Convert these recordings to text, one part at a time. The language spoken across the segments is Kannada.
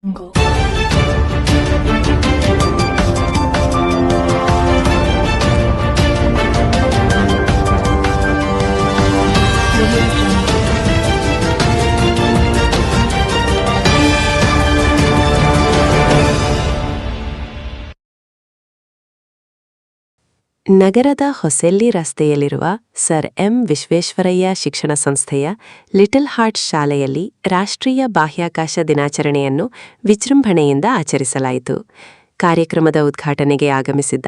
거. ನಗರದ ಹೊಸೆಲ್ಲಿ ರಸ್ತೆಯಲ್ಲಿರುವ ಸರ್ ಎಂ ವಿಶ್ವೇಶ್ವರಯ್ಯ ಶಿಕ್ಷಣ ಸಂಸ್ಥೆಯ ಲಿಟಲ್ ಹಾರ್ಟ್ಸ್ ಶಾಲೆಯಲ್ಲಿ ರಾಷ್ಟ್ರೀಯ ಬಾಹ್ಯಾಕಾಶ ದಿನಾಚರಣೆಯನ್ನು ವಿಜೃಂಭಣೆಯಿಂದ ಆಚರಿಸಲಾಯಿತು. ಕಾರ್ಯಕ್ರಮದ ಉದ್ಘಾಟನೆಗೆ ಆಗಮಿಸಿದ್ದ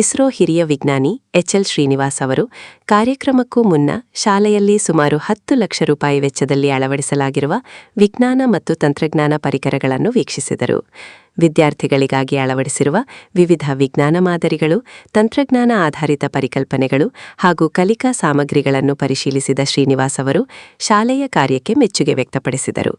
ಇಸ್ರೋ ಹಿರಿಯ ವಿಜ್ಞಾನಿ ಎಚ್ಎಲ್ ಶ್ರೀನಿವಾಸ್ ಅವರು ಕಾರ್ಯಕ್ರಮಕ್ಕೂ ಮುನ್ನ ಶಾಲೆಯಲ್ಲಿ ಸುಮಾರು 10 ಲಕ್ಷ ರೂಪಾಯಿ ವೆಚ್ಚದಲ್ಲಿ ಅಳವಡಿಸಲಾಗಿರುವ ವಿಜ್ಞಾನ ಮತ್ತು ತಂತ್ರಜ್ಞಾನ ಪರಿಕರಗಳನ್ನು ವೀಕ್ಷಿಸಿದರು. ವಿದ್ಯಾರ್ಥಿಗಳಿಗಾಗಿ ಅಳವಡಿಸಿರುವ ವಿವಿಧ ವಿಜ್ಞಾನ ಮಾದರಿಗಳು, ತಂತ್ರಜ್ಞಾನ ಆಧಾರಿತ ಪರಿಕಲ್ಪನೆಗಳು ಹಾಗೂ ಕಲಿಕಾ ಸಾಮಗ್ರಿಗಳನ್ನು ಪರಿಶೀಲಿಸಿದ ಶ್ರೀನಿವಾಸ್ ಅವರು ಶಾಲೆಯ ಕಾರ್ಯಕ್ಕೆ ಮೆಚ್ಚುಗೆ ವ್ಯಕ್ತಪಡಿಸಿದರು.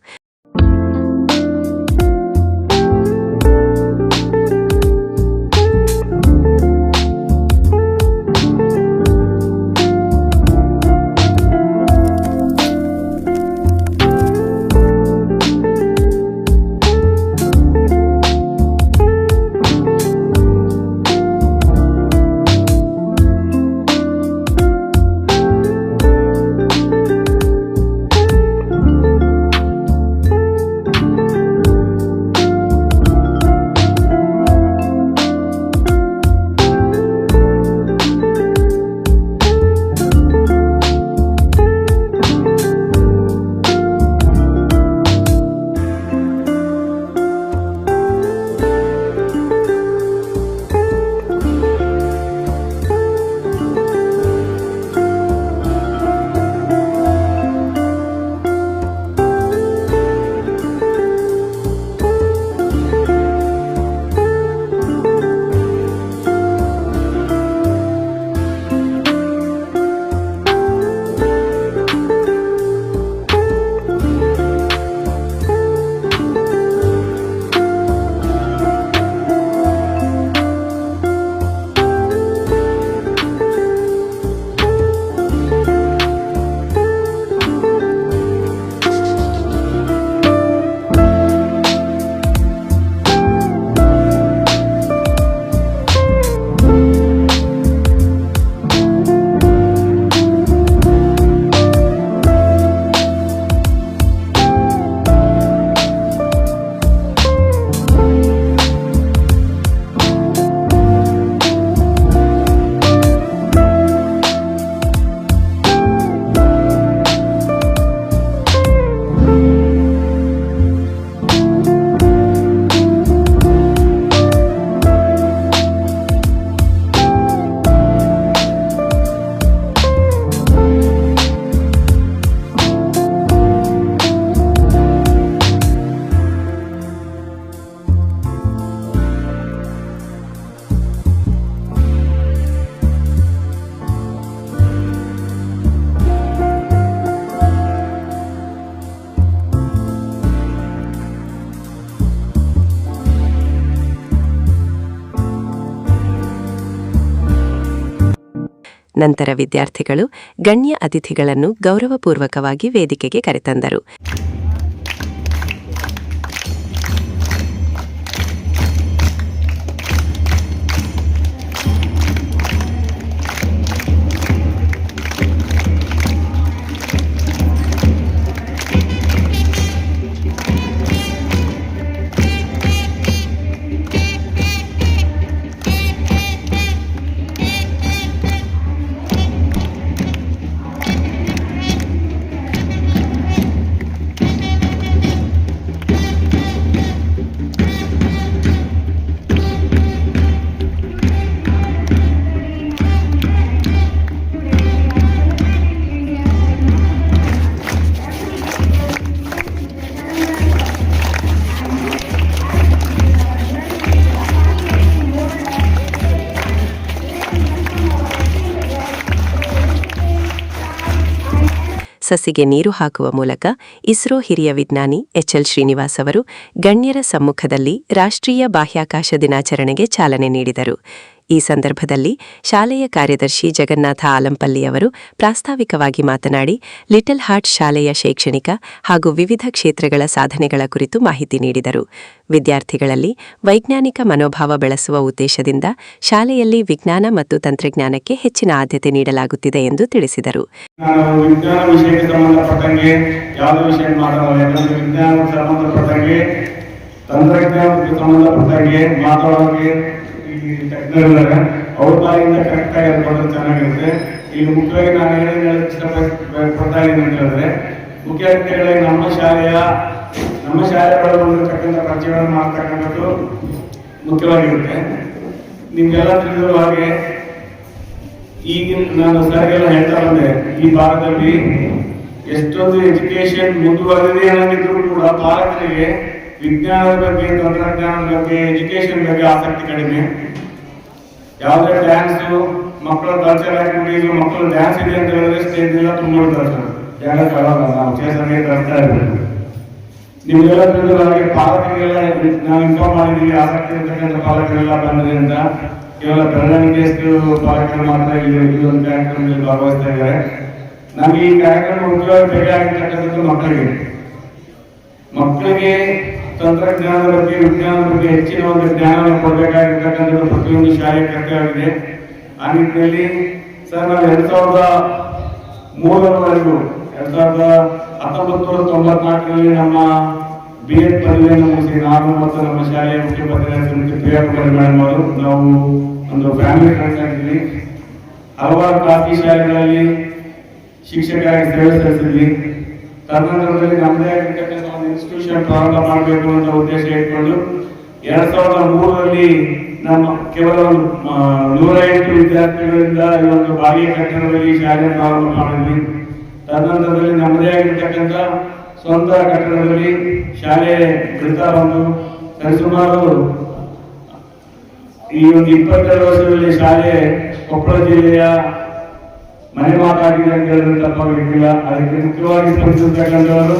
ನಂತರ ವಿದ್ಯಾರ್ಥಿಗಳು ಗಣ್ಯ ಅತಿಥಿಗಳನ್ನು ಗೌರವಪೂರ್ವಕವಾಗಿ ವೇದಿಕೆಗೆ ಕರೆತಂದರು. ಸಸಿಗೆ ನೀರು ಹಾಕುವ ಮೂಲಕ ಇಸ್ರೋ ಹಿರಿಯ ವಿಜ್ಞಾನಿ ಎಚ್ಎಲ್ ಶ್ರೀನಿವಾಸ್ ಅವರು ಗಣ್ಯರ ಸಮ್ಮುಖದಲ್ಲಿ ರಾಷ್ಟ್ರೀಯ ಬಾಹ್ಯಾಕಾಶ ದಿನಾಚರಣೆಗೆ ಚಾಲನೆ ನೀಡಿದರು. ಈ ಸಂದರ್ಭದಲ್ಲಿ ಶಾಲೆಯ ಕಾರ್ಯದರ್ಶಿ ಜಗನ್ನಾಥ ಆಲಂಪಲ್ಲಿ ಅವರು ಪ್ರಾಸ್ತಾವಿಕವಾಗಿ ಮಾತನಾಡಿ ಲಿಟಲ್ ಹಾರ್ಟ್ ಶಾಲೆಯ ಶೈಕ್ಷಣಿಕ ಹಾಗೂ ವಿವಿಧ ಕ್ಷೇತ್ರಗಳ ಸಾಧನೆಗಳ ಕುರಿತು ಮಾಹಿತಿ ನೀಡಿದರು. ವಿದ್ಯಾರ್ಥಿಗಳಲ್ಲಿ ವೈಜ್ಞಾನಿಕ ಮನೋಭಾವ ಬೆಳೆಸುವ ಉದ್ದೇಶದಿಂದ ಶಾಲೆಯಲ್ಲಿ ವಿಜ್ಞಾನ ಮತ್ತು ತಂತ್ರಜ್ಞಾನಕ್ಕೆ ಹೆಚ್ಚಿನ ಆದ್ಯತೆ ನೀಡಲಾಗುತ್ತಿದೆ ಎಂದು ತಿಳಿಸಿದರು. ತಂತ್ರಜ್ಞಾನಕ್ಕೆ ಸಂಬಂಧಪಟ್ಟಂಗೆ ಮಾತಾಡೋರಿಗೆ ಈ ತಜ್ಞರಿದ್ದಾರೆ, ಅವ್ರ ಬಾಯಿಂದ ಕರೆಕ್ಟ್ ಆಗಿ ಅದು ಚೆನ್ನಾಗಿರುತ್ತೆ. ಈಗ ಮುಖ್ಯವಾಗಿ ನಾನು ಏನೇನು ಇಷ್ಟಪಡ್ತಾ ಇದ್ದೀನಿ ಅಂತ ಹೇಳಿದ್ರೆ, ಮುಖ್ಯಾಧಿಕಾರಿಗಳಿಗೆ ನಮ್ಮ ಶಾಲೆಗಳ ಬಂದಿರತಕ್ಕಂಥ ಪರಿಚಯಗಳನ್ನು ಮಾಡ್ತಕ್ಕಂಥದ್ದು ಮುಖ್ಯವಾಗಿರುತ್ತೆ. ನಿಮ್ಗೆಲ್ಲ ತಿಳಿದಿರುವ ಹಾಗೆ ಈಗಿನ ನಾನು ಸರ್ಗೆಲ್ಲ ಹೇಳ್ತಾ ಬಂದೆ, ಈ ಭಾರತದಲ್ಲಿ ಎಷ್ಟೊಂದು ಎಜುಕೇಶನ್ ಮುಂದುವರೆದಿದೆ ಅನ್ನೋದಿದ್ರು ಕೂಡ ಪಾಲಕರಿಗೆ ವಿಜ್ಞಾನದ ಬಗ್ಗೆ, ತಂತ್ರಜ್ಞಾನದ ಬಗ್ಗೆ, ಎಜುಕೇಶನ್ ಬಗ್ಗೆ ಆಸಕ್ತಿ ಕಡಿಮೆ. ಯಾವುದೇ ಡ್ಯಾನ್ಸ್, ಮಕ್ಕಳ ಕಲ್ಚರ್ ಆಕ್ಟಿವಿಟೀಸ್, ಮಕ್ಕಳು ಡ್ಯಾನ್ಸ್ ಇದೆ ಅಂತ ಹೇಳಿದ್ರೆ ಸ್ಟೇಜ್ ಎಲ್ಲ ತುಂಬಿಡ್ತಾರೆ. ಯಾಕೆ ಕಳಲ್ಲ, ನಾವು ಚೇತನಿಗೆ ತರ್ತಾ ಇದ್ದೀವಿ. ನಿಮ್ಗೆಲ್ಲ ತಿಳಿದ ಹಾಗೆ ಪಾಲಕರಿಗೆಲ್ಲ ನಾವು ಇನ್ಫಾರ್ಮ್ ಮಾಡಿದ್ದೀವಿ, ಆಸಕ್ತಿ ಇರ್ತಕ್ಕಂಥ ಪಾಲಕರೆಲ್ಲ ಬಂದ್ರಿ ಅಂತ. ಕೇವಲ ಬೆಳವಣಿಗೆಷ್ಟು ಪಾಲಕರು ಮಾತ್ರ ಇಲ್ಲಿ ಒಂದು ಕಾರ್ಯಕ್ರಮದಲ್ಲಿ ಭಾಗವಹಿಸ್ತಾ ಇದ್ದಾರೆ. ನಮಗೆ ಈ ಕಾರ್ಯಕ್ರಮ ಮುಖ್ಯವಾಗಿ ಬೇಕಾಗಿರ್ತಕ್ಕಂಥದ್ದು ಮಕ್ಕಳಿಗೆ ತಂತ್ರಜ್ಞಾನದ ಬಗ್ಗೆ, ವಿಜ್ಞಾನದ ಬಗ್ಗೆ ಹೆಚ್ಚಿನ ಒಂದು ಜ್ಞಾನವನ್ನು ಕೊಡಬೇಕಾಗಿರ್ತಕ್ಕಂಥದ್ದು ಪ್ರತಿಯೊಂದು ಶಾಲೆಯ ಕರ್ತವ್ಯವಿದೆ. ಆ ನಿಟ್ಟಿನಲ್ಲಿ ಸರ್ ನಾವು 2003ರವರೆಗೂ 1994ರಲ್ಲಿ ನಮ್ಮ BEd ಪದವಿಯನ್ನು ಮುಗಿಸಿ ನಾನು ಮತ್ತು ನಮ್ಮ ಶಾಲೆಯ ಮುಖ್ಯೋಪಾಧ್ಯಾಯ ಶ್ರೀಮತಿ ಪ್ರಿಯಾಕುಮಾರಿ ಮೇಡಮ್ ಅವರು ನಾವು ಒಂದು ಫ್ಯಾಮಿಲಿ ಫ್ರೆಂಡ್ಸ್ ಆಗಿದ್ವಿ. ಹಲವಾರು ಖಾಸಗಿ ಶಾಲೆಗಳಲ್ಲಿ ಶಿಕ್ಷಕರಾಗಿ ಸೇವೆ ಸಲ್ಲಿಸಿದ್ವಿ. ತದನಂತರದಲ್ಲಿ ನಮ್ಮದೇ ಆಗಿರ್ತಕ್ಕಂಥ ಒಂದು ಇನ್ಸ್ಟಿಟ್ಯೂಷನ್ ಪ್ರಾರಂಭ ಮಾಡಬೇಕು ಅಂತ ಉದ್ದೇಶ ಇಟ್ಕೊಂಡು 2003ರಲ್ಲಿ ನಮ್ಮ ಕೇವಲ 108 ವಿದ್ಯಾರ್ಥಿಗಳಿಂದ ಈ ಒಂದು ಬಾಗಿಯ ಕಟ್ಟಡದಲ್ಲಿ ಶಾಲೆ ಪ್ರಾರಂಭ ಮಾಡಿದ್ವಿ. ತದನಂತರದಲ್ಲಿ ನಮ್ಮದೇ ಆಗಿರ್ತಕ್ಕಂಥ ಸ್ವಂತ ಕಟ್ಟಡದಲ್ಲಿ ಶಾಲೆ ಬೆಳೀತಾ ಬಂದು ಸರಿಸುಮಾರು ಈ ಒಂದು 22 ವರ್ಷದಲ್ಲಿ ಶಾಲೆ ಕೊಪ್ಪಳ ಜಿಲ್ಲೆಯ ಮನೆ ಮಾತಾಗಿದೆ ಅಂತ ಹೇಳಿದ್ರೆ ತಪ್ಪಾಗಲಿಕ್ಕಿಲ್ಲ. ಅದಕ್ಕೆ ಮುಖ್ಯವಾಗಿ ಸ್ಪಂದಿಸತಕ್ಕಂಥವರು,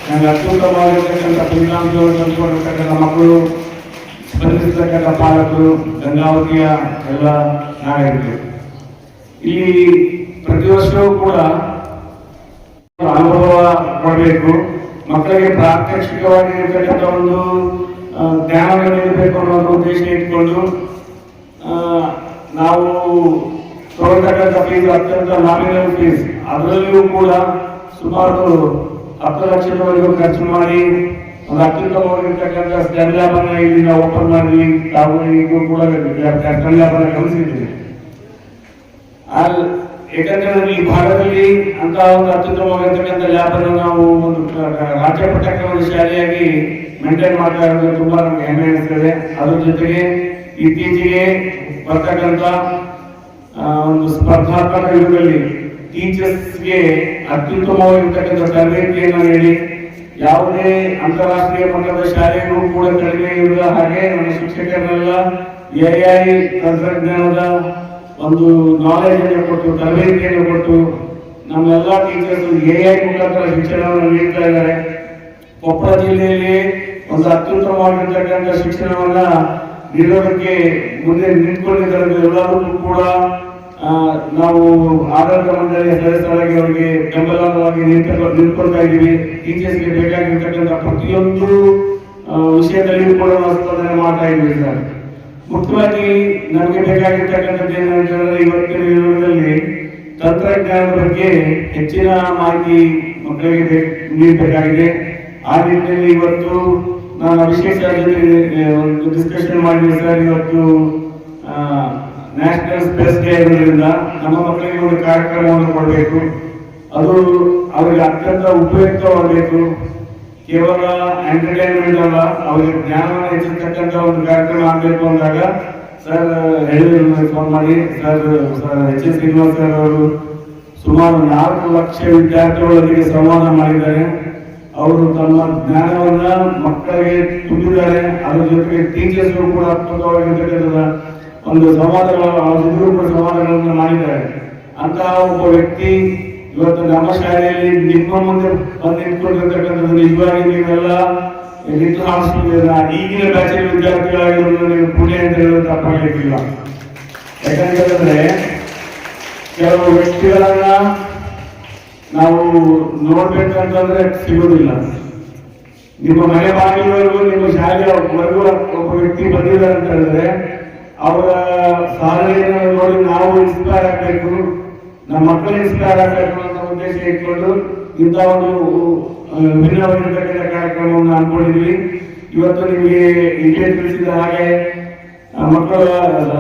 ನನಗೆ ಅತ್ಯುತ್ತಮವಾಗಿರ್ತಕ್ಕಂಥ ಫಲಿತಾಂಶಗಳು ತಂದುಕೊಂಡಿರ್ತಕ್ಕಂಥ ಮಕ್ಕಳು, ಸ್ಪಂದಿಸತಕ್ಕಂಥ ಪಾಲಕರು, ಗಂಗಾವತಿಯ ಎಲ್ಲ ನಾಗರಿಕರು. ಇಲ್ಲಿ ಪ್ರತಿ ವರ್ಷವೂ ಕೂಡ ಅನುಭವ ಕೊಡಬೇಕು, ಮಕ್ಕಳಿಗೆ ಪ್ರಾತ್ಯಕ್ಷಿಕವಾಗಿ ಇರ್ತಕ್ಕಂಥ ಒಂದು ಜ್ಞಾನವನ್ನು ನೀಡಬೇಕು ಅನ್ನೋ ಉದ್ದೇಶ ಇಟ್ಕೊಂಡು ನಾವು ತಗೊಳ್ತಕ್ಕಂಥ ಫೀಸ್ ಅತ್ಯಂತ ನಾಮಿನಲ್ ಫೀಸ್, ಅದರಲ್ಲಿಯೂ ಕೂಡ ಸುಮಾರು 10 ಲಕ್ಷದವರೆಗೂ ಖರ್ಚು ಮಾಡಿ ಒಂದು ಅತ್ಯುತ್ತಮವಾಗಿರ್ತಕ್ಕಂಥ ಸ್ಟೆನ್ ಲ್ಯಾಬ್ ಅನ್ನ ಇಲ್ಲಿ ನಾವು ಓಪನ್ ಮಾಡಿದ್ವಿ. ತಾವು ಈಗೂ ಕೂಡ ಸ್ಟೆನ್ ಲ್ಯಾಬ್ ಅನ್ನ ಗಮನಿಸಿದ್ದೀವಿ. ಯಾಕಂದ್ರೆ ಈ ಭಾಗದಲ್ಲಿ ಅಂತ ಒಂದು ಅತ್ಯುತ್ತಮವಾಗಿರ್ತಕ್ಕಂಥ ಲ್ಯಾಬ್ ಅನ್ನು ನಾವು ಒಂದು ರಾಜ್ಯ ಮಟ್ಟಕ್ಕೆ ಒಂದು ಶಾಲೆಯಾಗಿ ಮೇಂಟೈನ್ ಮಾಡ್ತಾ ಇರೋದು ತುಂಬಾ ನಮ್ಗೆ ಹೆಮ್ಮೆ ಅನಿಸ್ತದೆ. ಅದ್ರ ಜೊತೆಗೆ ಇತ್ತೀಚೆಗೆ ಬರ್ತಕ್ಕಂಥ ಒಂದು ಸ್ಪರ್ಧಾತ್ಮಕ ಯುಗದಲ್ಲಿ ಟೀಚರ್ಸ್ಗೆ ಅತ್ಯುತ್ತಮವಾಗಿರ್ತಕ್ಕಂಥ ತರಬೇತಿಯನ್ನು ನೀಡಿ ಯಾವುದೇ ಅಂತಾರಾಷ್ಟ್ರೀಯ ಮಟ್ಟದ ಶಾಲೆಗೂ ಕೂಡ ಕಡಿಮೆ ಇರುವ ಹಾಗೆ ನಮ್ಮ ಶಿಕ್ಷಕರನ್ನೆಲ್ಲ AI ತಂತ್ರಜ್ಞಾನದ ಒಂದು ನಾಲೆಜ್ ಅನ್ನು ಕೊಟ್ಟು, ತರಬೇತಿಯನ್ನು ಕೊಟ್ಟು ನಮ್ಮೆಲ್ಲ ಟೀಚರ್ಸ್ AI ಮುಖಾಂತರ ಶಿಕ್ಷಣವನ್ನು ನೀಡ್ತಾ ಇದ್ದಾರೆ. ಕೊಪ್ಪಳ ಜಿಲ್ಲೆಯಲ್ಲಿ ಒಂದು ಅತ್ಯುತ್ತಮವಾಗಿರ್ತಕ್ಕಂಥ ಶಿಕ್ಷಣವನ್ನ ನೀಡೋದಕ್ಕೆ ಮುಂದೆ ನಿಂತ್ಕೊಂಡಿದ್ದಾರೆ. ಎಲ್ಲರಿಗೂ ಕೂಡ ನಾವು ಆಡಳಿತ ಮಂಡಳಿಯ ಸದಸ್ಯರಾಗಿ ಅವರಿಗೆ ಬೆಂಬಲವಾಗಿ ನಿಂತ್ಕೊಳ್ತಾ ಇದ್ದೀವಿ. ಟೀಚರ್ಸ್ಗೆ ಬೇಕಾಗಿರ್ತಕ್ಕಂಥ ಪ್ರತಿಯೊಂದು ವಿಷಯದಲ್ಲಿಯೂ ಕೂಡ ನಾವು ಸ್ಪಂದನೆ ಮಾಡ್ತಾ ಇದ್ದೀವಿ ಸರ್. ಮುಖ್ಯವಾಗಿ ನಮಗೆ ಬೇಕಾಗಿರ್ತಕ್ಕಂಥದ್ದು ಏನಂತ ಹೇಳಿದ್ರೆ, ಇವತ್ತಿನ ಯುಗದಲ್ಲಿ ತಂತ್ರಜ್ಞಾನದ ಬಗ್ಗೆ ಹೆಚ್ಚಿನ ಮಾಹಿತಿ ಮಕ್ಕಳಿಗೆ ನೀಡಬೇಕಾಗಿದೆ. ಆ ನಿಟ್ಟಿನಲ್ಲಿ ಇವತ್ತು ನಾನು ಅಭಿಷೇಕ್ ಸರ್ ಜೊತೆ ಒಂದು ಡಿಸ್ಕಷನ್ ಮಾಡಿದ್ವಿ ಸರ್. ಇವತ್ತು ನ್ಯಾಷನಲ್ ಸ್ಪೇಸ್ ಡೇ ಇರೋದ್ರಿಂದ ನಮ್ಮ ಮಕ್ಕಳಿಗೆ ಒಂದು ಕಾರ್ಯಕ್ರಮವನ್ನು ಕೊಡಬೇಕು, ಅದು ಅವರಿಗೆ ಅತ್ಯಂತ ಉಪಯುಕ್ತವಾಗಬೇಕು. ಕೇವಲ ಎಂಟರ್ಟೈನ್ಮೆಂಟ್ ಅಲ್ಲ, ಅವರಿಗೆ ಜ್ಞಾನವನ್ನು ಹೆಚ್ಚಿರ್ತಕ್ಕಂಥ ಒಂದು ಕಾರ್ಯಕ್ರಮ ಆಗಬೇಕು ಅಂದಾಗ ಸರ್ ಹೇಳಿದ್ರು, ಫೋನ್ ಮಾಡಿ ಸರ್ H.S. ಶ್ರೀನಿವಾಸ್ ಸರ್ ಅವರು ಸುಮಾರು 4 ಲಕ್ಷ ವಿದ್ಯಾರ್ಥಿಗಳೊಂದಿಗೆ ಸಂವಾದ ಮಾಡಿದ್ದಾರೆ. ಅವರು ತಮ್ಮ ಜ್ಞಾನವನ್ನ ಮಕ್ಕಳಿಗೆ ತುಂಬಿದ್ದಾರೆ. ಅದ್ರ ಜೊತೆಗೆ ಟೀಚರ್ಸ್ ಕೂಡ ಅದ್ಭುತವಾಗಿರ್ತಕ್ಕಂಥ ಒಂದು ಸಂವಾದಗಳನ್ನು ಮಾಡಿದ್ದಾರೆ. ಅಂತಹ ಒಬ್ಬ ವ್ಯಕ್ತಿ ಇವತ್ತು ನಮ್ಮ ಶಾಲೆಯಲ್ಲಿ ನಿಮ್ಮ ಮುಂದೆ ಬಂದು ನಿಂತ್ಕೊಂಡಿರ್ತಕ್ಕಂಥದ್ದು ನಿಜವಾಗಿ ನೀವೆಲ್ಲ ಲಿಟಲ್ ಹಾರ್ಟ್ಸ್ ಈಗಿನ ಬ್ಯಾಚಿನ ವಿದ್ಯಾರ್ಥಿಗಳಾಗಿರೋದು ನೀವು ಪುಣ್ಯ ಅಂತ ಹೇಳೋದು ತಪ್ಪಾಗಲಿಕ್ಕಿಲ್ಲ. ಯಾಕಂತಂದ್ರೆ ಕೆಲವು ವ್ಯಕ್ತಿಗಳನ್ನ ನಾವು ನೋಡ್ಬೇಕಂತಂದ್ರೆ ಸಿಗೋದಿಲ್ಲ. ನಿಮ್ಮ ಮನೆ ಬಾಗಿಲವರೆಗೂ ನಿಮ್ಮ ಶಾಲೆಯವರೆಗೂ ಒಬ್ಬ ವ್ಯಕ್ತಿ ಬಂದಿದ್ದಾರೆ ಅಂತ ಹೇಳಿದ್ರೆ ಅವರ ಸಾಧನೆಯನ್ನು ನೋಡಿ ನಾವು ಇನ್ಸ್ಪೈರ್ ಆಗಬೇಕು, ನಮ್ಮ ಮಕ್ಕಳು ಇನ್ಸ್ಪೈರ್ ಆಗಬೇಕು ಅಂತ ಉದ್ದೇಶ ಇಟ್ಕೊಂಡು ಇಂಥ ಒಂದು ಭಿನ್ನವಾಗಿರ್ತಕ್ಕಂಥ ಕಾರ್ಯಕ್ರಮವನ್ನು ಅನ್ಕೊಂಡಿದ್ವಿ. ಇವತ್ತು ನಿಮಗೆ ಇಲ್ಲೇ ತಿಳಿಸಿದ ಹಾಗೆ ಮಕ್ಕಳ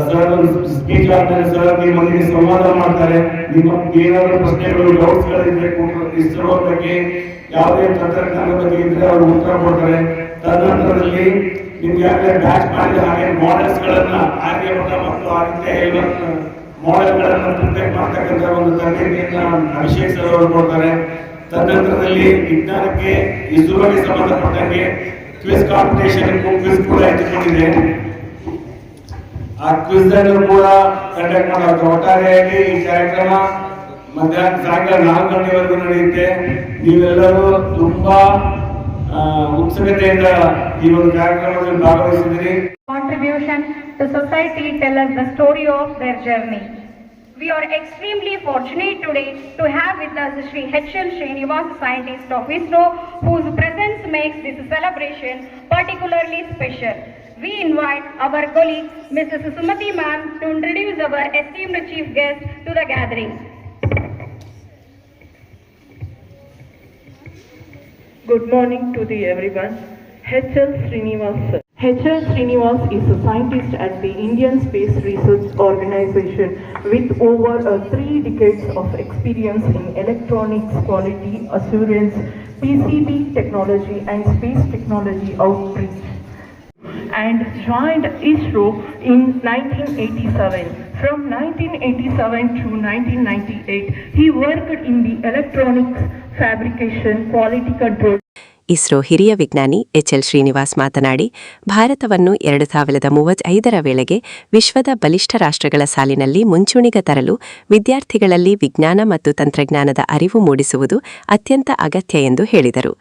ಸರ್ ಸ್ಪೀಚ್ ಆಗ್ತಾರೆ, ಸರ್ ನಿಮ್ಮೊಂದಿಗೆ ಸಂವಾದ ಮಾಡ್ತಾರೆ. ನಿಮ್ಮ ಏನಾದರೂ ಪ್ರಶ್ನೆಗಳು ಡೌಟ್ಸ್ಗಳಿದ್ರೆ ಇಸ್ರೋ ಬಗ್ಗೆ ಯಾವುದೇ ತಂತ್ರಜ್ಞಾನದ ಬಗ್ಗೆ ಇದ್ರೆ ಅವರು ಉತ್ತರ ಕೊಡ್ತಾರೆ. ತದನಂತರದಲ್ಲಿ ನಿಮ್ಗೆ ಯಾಕೆ ಬ್ಯಾಚ್ ಮಾಡಿದ ಹಾಗೆ ಮಾಡೆಲ್ಸ್ಗಳನ್ನ ಆರ್ಯಭಟ ಮತ್ತು ಆದಿತ್ಯ ಮಾಡೆಲ್ಗಳನ್ನ ಪ್ರಿಪೇರ್ ಮಾಡ್ತಕ್ಕಂಥ ಒಂದು ತರಬೇತಿಯನ್ನ ಅಭಿಷೇಕ್ ಸರ್ ಅವರು ಕೊಡ್ತಾರೆ. ತದನಂತರದಲ್ಲಿ ವಿಜ್ಞಾನಕ್ಕೆ ಇಸ್ರೋಗೆ ಸಂಬಂಧಪಟ್ಟಂಗೆ ಕ್ವಿಜ್ ಕಾಂಪಿಟೇಷನ್ ಕ್ವಿಜ್ ಕೂಡ ಇಟ್ಟುಕೊಂಡಿದೆ. ಆ ಕ್ವಿಜ್ ಅನ್ನು ಕೂಡ ಕಂಡಕ್ಟ್ ಮಾಡಬೇಕು. ಒಟ್ಟಾರೆಯಾಗಿ ಈ ಕಾರ್ಯಕ್ರಮ ಮಧ್ಯಾಹ್ನ ಸಾಯಂಕಾಲ 4 ಗಂಟೆವರೆಗೂ ನಡೆಯುತ್ತೆ. ನೀವೆಲ್ಲರೂ ತುಂಬಾ ಉತ್ಸುಕತೆಯಿಂದ ಈ ಒಂದು ಕಾರ್ಯಕ್ರಮದಲ್ಲಿ ಭಾಗವಹಿಸಿದಿರಿ. Contribution to society tell us the story of their journey. We are extremely fortunate today to have with us Shri H.L. Srinivas, scientist of ISRO, whose presence makes this celebration particularly special. We invite our colleague Mrs. Sumati ma'am to introduce our esteemed chief guest to the gathering. Good morning to everyone. H.L. Srinivas. H.L. Srinivas is a scientist at the Indian Space Research Organization with over 3 decades of experience in electronics, quality assurance, PCB technology and space technology outreach, and joined ISRO in 1987. From 1987 to 1998, he worked in the electronics fabrication, quality control. ISRO ಹಿರಿಯ ವಿಜ್ಞಾನಿ ಎಚ್ಎಲ್ ಶ್ರೀನಿವಾಸ್ ಮಾತನಾಡಿ, ಭಾರತವನ್ನು 2035ರ ವೇಳೆಗೆ ವಿಶ್ವದ ಬಲಿಷ್ಠ ರಾಷ್ಟ್ರಗಳ ಸಾಲಿನಲ್ಲಿ ಮುಂಚೂಣಿಗೆ ತರಲು ವಿದ್ಯಾರ್ಥಿಗಳಲ್ಲಿ ವಿಜ್ಞಾನ ಮತ್ತು ತಂತ್ರಜ್ಞಾನದ ಅರಿವು ಮೂಡಿಸುವುದು ಅತ್ಯಂತ ಅಗತ್ಯ ಎಂದು ಹೇಳಿದರು.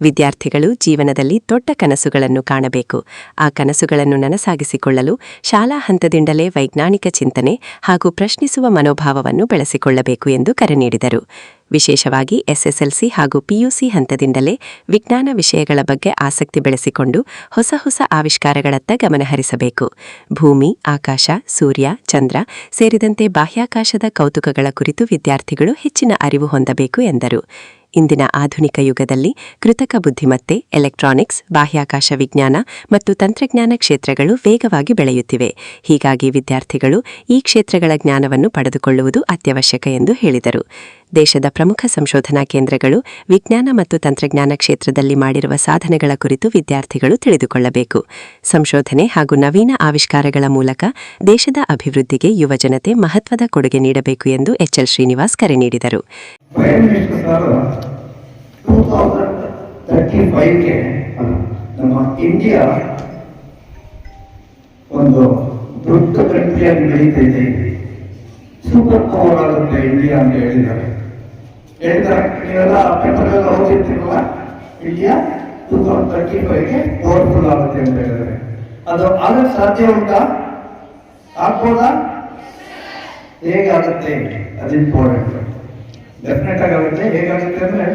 ವಿದ್ಯಾರ್ಥಿಗಳು ಜೀವನದಲ್ಲಿ ದೊಡ್ಡ ಕನಸುಗಳನ್ನು ಕಾಣಬೇಕು. ಆ ಕನಸುಗಳನ್ನು ನನಸಾಗಿಸಿಕೊಳ್ಳಲು ಶಾಲಾ ಹಂತದಿಂದಲೇ ವೈಜ್ಞಾನಿಕ ಚಿಂತನೆ ಹಾಗೂ ಪ್ರಶ್ನಿಸುವ ಮನೋಭಾವವನ್ನು ಬೆಳೆಸಿಕೊಳ್ಳಬೇಕು ಎಂದು ಕರೆ ನೀಡಿದರು. ವಿಶೇಷವಾಗಿ ಎಸ್ಎಸ್ಎಲ್ಸಿ ಹಾಗೂ ಪಿಯುಸಿ ಹಂತದಿಂದಲೇ ವಿಜ್ಞಾನ ವಿಷಯಗಳ ಬಗ್ಗೆ ಆಸಕ್ತಿ ಬೆಳೆಸಿಕೊಂಡು ಹೊಸ ಹೊಸ ಆವಿಷ್ಕಾರಗಳತ್ತ ಗಮನಹರಿಸಬೇಕು. ಭೂಮಿ, ಆಕಾಶ, ಸೂರ್ಯ, ಚಂದ್ರ ಸೇರಿದಂತೆ ಬಾಹ್ಯಾಕಾಶದ ಕೌತುಕಗಳ ಕುರಿತು ವಿದ್ಯಾರ್ಥಿಗಳು ಹೆಚ್ಚಿನ ಅರಿವು ಹೊಂದಬೇಕು ಎಂದರು. ಇಂದಿನ ಆಧುನಿಕ ಯುಗದಲ್ಲಿ ಕೃತಕ ಬುದ್ಧಿಮತ್ತೆ, ಎಲೆಕ್ಟ್ರಾನಿಕ್ಸ್, ಬಾಹ್ಯಾಕಾಶ ವಿಜ್ಞಾನ ಮತ್ತು ತಂತ್ರಜ್ಞಾನ ಕ್ಷೇತ್ರಗಳು ವೇಗವಾಗಿ ಬೆಳೆಯುತ್ತಿವೆ. ಹೀಗಾಗಿ ವಿದ್ಯಾರ್ಥಿಗಳು ಈ ಕ್ಷೇತ್ರಗಳ ಜ್ಞಾನವನ್ನು ಪಡೆದುಕೊಳ್ಳುವುದು ಅತ್ಯವಶ್ಯಕ ಎಂದು ಹೇಳಿದರು. ದೇಶದ ಪ್ರಮುಖ ಸಂಶೋಧನಾ ಕೇಂದ್ರಗಳು ವಿಜ್ಞಾನ ಮತ್ತು ತಂತ್ರಜ್ಞಾನ ಕ್ಷೇತ್ರದಲ್ಲಿ ಮಾಡಿರುವ ಸಾಧನೆಗಳ ಕುರಿತು ವಿದ್ಯಾರ್ಥಿಗಳು ತಿಳಿದುಕೊಳ್ಳಬೇಕು. ಸಂಶೋಧನೆ ಹಾಗೂ ನವೀನ ಆವಿಷ್ಕಾರಗಳ ಮೂಲಕ ದೇಶದ ಅಭಿವೃದ್ಧಿಗೆ ಯುವಜನತೆ ಮಹತ್ವದ ಕೊಡುಗೆ ನೀಡಬೇಕು ಎಂದು ಎಚ್ಎಲ್ ಶ್ರೀನಿವಾಸ್ ಕರೆ ನೀಡಿದರು. ಪ್ರೈಮ್ ಮಿನಿಸ್ಟರ್ ಸರ್ 2035ಗೆ ನಮ್ಮ ಇಂಡಿಯಾ ಒಂದು ದೊಡ್ಡ ಕಂಟ್ರಿಯಾಗಿ ಬೆಳೀತಾ ಇದೆ, ಸೂಪರ್ ಪವರ್ ಆಗುತ್ತೆ ಇಂಡಿಯಾ ಅಂತ ಹೇಳಿದ್ದಾರೆ. ನೀವೆಲ್ಲ ಪೇಪರ್ಗೆಲ್ಲ ಓದಿರ್ತಿರಲ್ಲ, ಇಂಡಿಯಾ 2035ಗೆ ಪವರ್ಫುಲ್ ಆಗುತ್ತೆ ಅಂತ ಹೇಳಿದ್ದಾರೆ. ಅದು ಆಗಕ್ಕೆ ಸಾಧ್ಯ ಉಂಟಾ? ಆಗ್ಬೋದಾ? ಹೇಗಾಗುತ್ತೆ? ಅದು ಇಂಪಾರ್ಟೆಂಟ್. ಡೆಫಿನೆಟ್ ಆಗುತ್ತೆ. ಹೇಗಾಗುತ್ತೆ ಅಂದ್ರೆ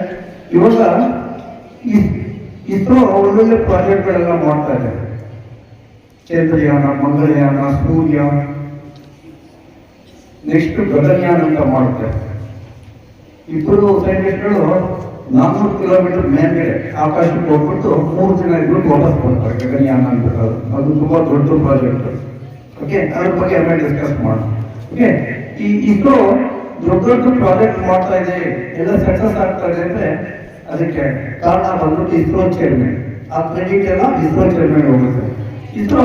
ಇವಾಗ ಇಸ್ರೋ ಒಳ್ಳೊಳ್ಳೆ ಪ್ರಾಜೆಕ್ಟ್ಗಳೆಲ್ಲ ಮಾಡ್ತಾ ಇದೆ. ಚಂದ್ರಯಾನ, ಮಂಗಳಯಾನ, ಸೂರ್ಯ, ನೆಕ್ಸ್ಟ್ ಗಗನಯಾನ ಅಂತ ಮಾಡುತ್ತೆ. ಇಬ್ಬರು ಸೈಂಟಿಸ್ಟ್ಗಳು 400 ಕಿಲೋಮೀಟರ್ ಮೇಲ್ಗಡೆ ಆಕಾಶಕ್ಕೆ ಹೋಗ್ಬಿಟ್ಟು 3 ದಿನ ಇದ್ಬಿಟ್ಟು ವಾಪಸ್ ಬರ್ತಾರೆ. ಗಗನಯಾನ ಅಂತ ಅದು ತುಂಬಾ ದೊಡ್ಡ ಪ್ರಾಜೆಕ್ಟ್. ಓಕೆ, ಅದ್ರ ಬಗ್ಗೆ ಆಮೇಲೆ ಡಿಸ್ಕಸ್ ಮಾಡೋಣ. ಓಕೆ, ಈ ಇಸ್ರೋ ದೊಡ್ಡ ದೊಡ್ಡ ಪ್ರಾಜೆಕ್ಟ್ ಮಾಡ್ತಾ ಇದೆ, ಎಲ್ಲ ಸಕ್ಸಸ್ ಆಗ್ತಾ ಇದೆ ಅಂದ್ರೆ ಅದಕ್ಕೆ ಕಾರಣ ಬಂದ್ಬಿಟ್ಟು ಇಸ್ರೋ ಚೇರ್ಮನ್. ಆ ಕ್ರೆಡಿಟ್ ಎಲ್ಲ ಇಸ್ರೋ ಚೇರ್ಮನ್ ಹೋಗುತ್ತೆ. ಇಸ್ರೋ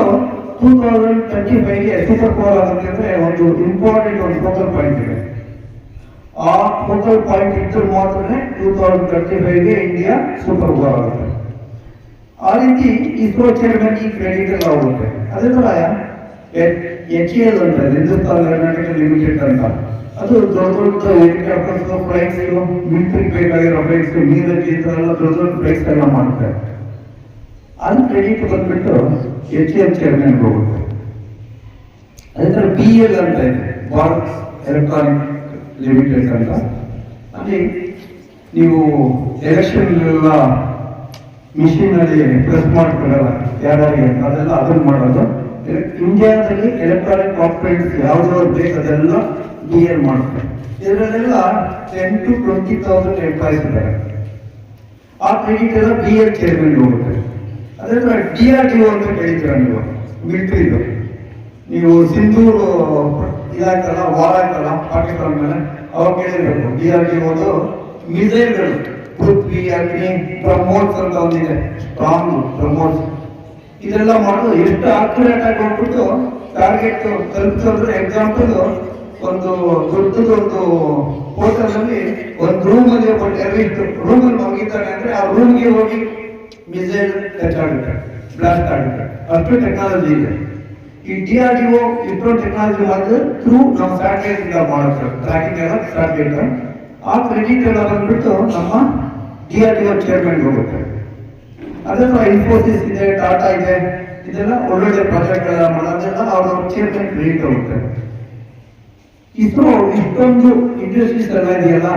2035ಗೆ ಸೂಪರ್ ಪವರ್ ಆಗುತ್ತೆ ಅಂದ್ರೆ ಒಂದು ಇಂಪಾರ್ಟೆಂಟ್ ಒಂದು ಫೋಕಲ್ ಪಾಯಿಂಟ್ ಇದೆ. ಆ ಫೋಕಲ್ ಪಾಯಿಂಟ್ ಇದ್ದರೆ ಮಾತ್ರನೇ 2035ಗೆ ಇಂಡಿಯಾ ಸೂಪರ್ ಪವರ್ ಆಗುತ್ತೆ. ಆ ರೀತಿ ಇಸ್ರೋ ಚೇರ್ಮನ್ ಈ ಕ್ರೆಡಿಟ್ ಎಲ್ಲ ಹೋಗುತ್ತೆ. ಅದೇ ತರ HAL ಅಂತ ಹಿಂದೂಸ್ತಾನ್ ಏರೋನಾಟಿಕಲ್ ಲಿಮಿಟೆಡ್ ಅಂತ, ಅದು ದೊಡ್ಡ ದೊಡ್ಡ ಹೆಲಿಕಾಪ್ಟರ್ಸ್, ಫ್ಲೈಟ್ಸ್, ಮಿಲಿಟರಿ ಬೇಕಾಗಿರೋ ಫ್ಲೈಟ್ಸ್, ನೀರಲ್ಲಿ ಈ ತರ ಎಲ್ಲ ದೊಡ್ಡ ದೊಡ್ಡ ಫ್ಲೈಟ್ಸ್ ಎಲ್ಲ ಮಾಡ್ತಾರೆ. ಅದು ಕ್ರೆಡಿಟ್ ಬಂದ್ಬಿಟ್ಟು HAL ಚೇರ್ಮನ್ ಹೋಗುತ್ತೆ. ಅದೇ ಥರ BL ಅಂತ ಇದೆ, ಭಾರತ್ ಎಲೆಕ್ಟ್ರಾನಿಕ್ ಲಿಮಿಟೆಡ್ ಅಂತ. ಅಲ್ಲಿ ನೀವು ಎಲೆಕ್ಷನ್ಗೆಲ್ಲ ಮಿಷಿನಲ್ಲಿ ಪ್ರೆಸ್ ಮಾಡ್ಕೊಳ್ಳಲ್ಲ ಯಾರಿಗೆ ಅದೆಲ್ಲ ಅದನ್ನು ಮಾಡೋದು. ಇಂಡಿಯಾದಲ್ಲಿ ಎಲೆಕ್ಟ್ರಾನಿಕ್ ಕಾಂಪೊನೆಂಟ್ಸ್ ಯಾವ್ದಾದ್ರು ಬೇಕು ಅದೆಲ್ಲ BL ಮಾಡುತ್ತೆ. ಇದರಲ್ಲೆಲ್ಲ 10 to 20,000 ಎಂಪ್ಲಾಯ್ಸ್ ಇದ್ದಾರೆ. ಆ ಕ್ರೆಡಿಟ್ ಎಲ್ಲ BL ಚೇರ್ಮನ್ ಹೋಗುತ್ತೆ. ಅದೆಲ್ಲ DRDO ಅಂತ ಕೇಳಿದ್ದೀರ ನೀವು, ಮಿಲಿಟರಿದು. ನೀವು ಸಿಂಧೂರು ಇದಾಯ್ತಲ್ಲ, ವಾರ ಆಯ್ತಲ್ಲ ಪಾಕಿಸ್ತಾನ ಮೇಲೆ, ಅವಾಗ ಕೇಳಿರ್ಬೇಕು. DRDO ಮಿಸೈಲ್ಗಳು, ಪೃಥ್ವಿ, ಅಗ್ನಿ, ಬ್ರಹ್ಮೋಸ್ ಅಂತ ಒಂದಿದೆ, ಸ್ಟ್ರಾಂಗ್ ಬ್ರಹ್ಮೋಸ್. ಇದೆಲ್ಲ ಮಾಡೋದು ಎಷ್ಟು ಅಕ್ಯುರೇಟ್ ಆಗಿ ಹೋಗ್ಬಿಟ್ಟು ಟಾರ್ಗೆಟ್ ತಲುಪಿಸಿದ್ರೆ, ಎಕ್ಸಾಂಪಲ್ ಒಂದು ದೊಡ್ಡದೊಂದು ಹೋಟೆಲ್ ಅಲ್ಲಿ ಒಂದು ರೂಮ್ ಅಲ್ಲಿ ಒಬ್ಬ ಟೆರರಿಸ್ಟ್ ರೂಮ್ ಅಲ್ಲಿ ಮಲಗಿದ್ದಾನೆ ಅಂದ್ರೆ ಆ ರೂಮ್ಗೆ ಹೋಗಿ ಮಿಸೈಲ್ ಟಚ್ ಆಗುತ್ತೆ, ಬ್ಲಾಸ್ಟ್ ಆಗುತ್ತೆ. ಅಷ್ಟು ಟೆಕ್ನಾಲಜಿ ಇದೆ. ಈ DRDO ಇಷ್ಟೋ ಟೆಕ್ನಾಲಜಿ ಮಾಡಿದ್ರೆ ಥ್ರೂ ನಮ್ಮ ಸ್ಯಾಟಲೈಟ್ ಇಂದ ಮಾಡುತ್ತೆ, ಟ್ರ್ಯಾಕಿಂಗ್ ಎಲ್ಲ ಸ್ಯಾಟಲೈಟ್. ಆ ಕ್ರೆಡಿಟ್ ಎಲ್ಲ ಬಂದ್ಬಿಟ್ಟು ನಮ್ಮ DRDO ಚೇರ್ಮನ್ ಹೋಗುತ್ತೆ. ಅದೆಲ್ಲ ಇನ್ಫೋಸಿಸ್ ಇದೆ, ಟಾಟಾ ಇದೆ, ಇದೆಲ್ಲ ಒಳ್ಳೊಳ್ಳೆ ಪ್ರಾಜೆಕ್ಟ್ ಎಲ್ಲ ಮಾಡೋದೆಲ್ಲ ಅವ್ರ ಚೇರ್ಮನ್ ಕ್ರೆಡಿಟ್ ಹೋಗುತ್ತೆ. ಇಸ್ರೋ ಇಷ್ಟೊಂದು ಇಂಡಸ್ಟ್ರೀಸ್ ಎಲ್ಲ ಇದೆಯಲ್ಲ,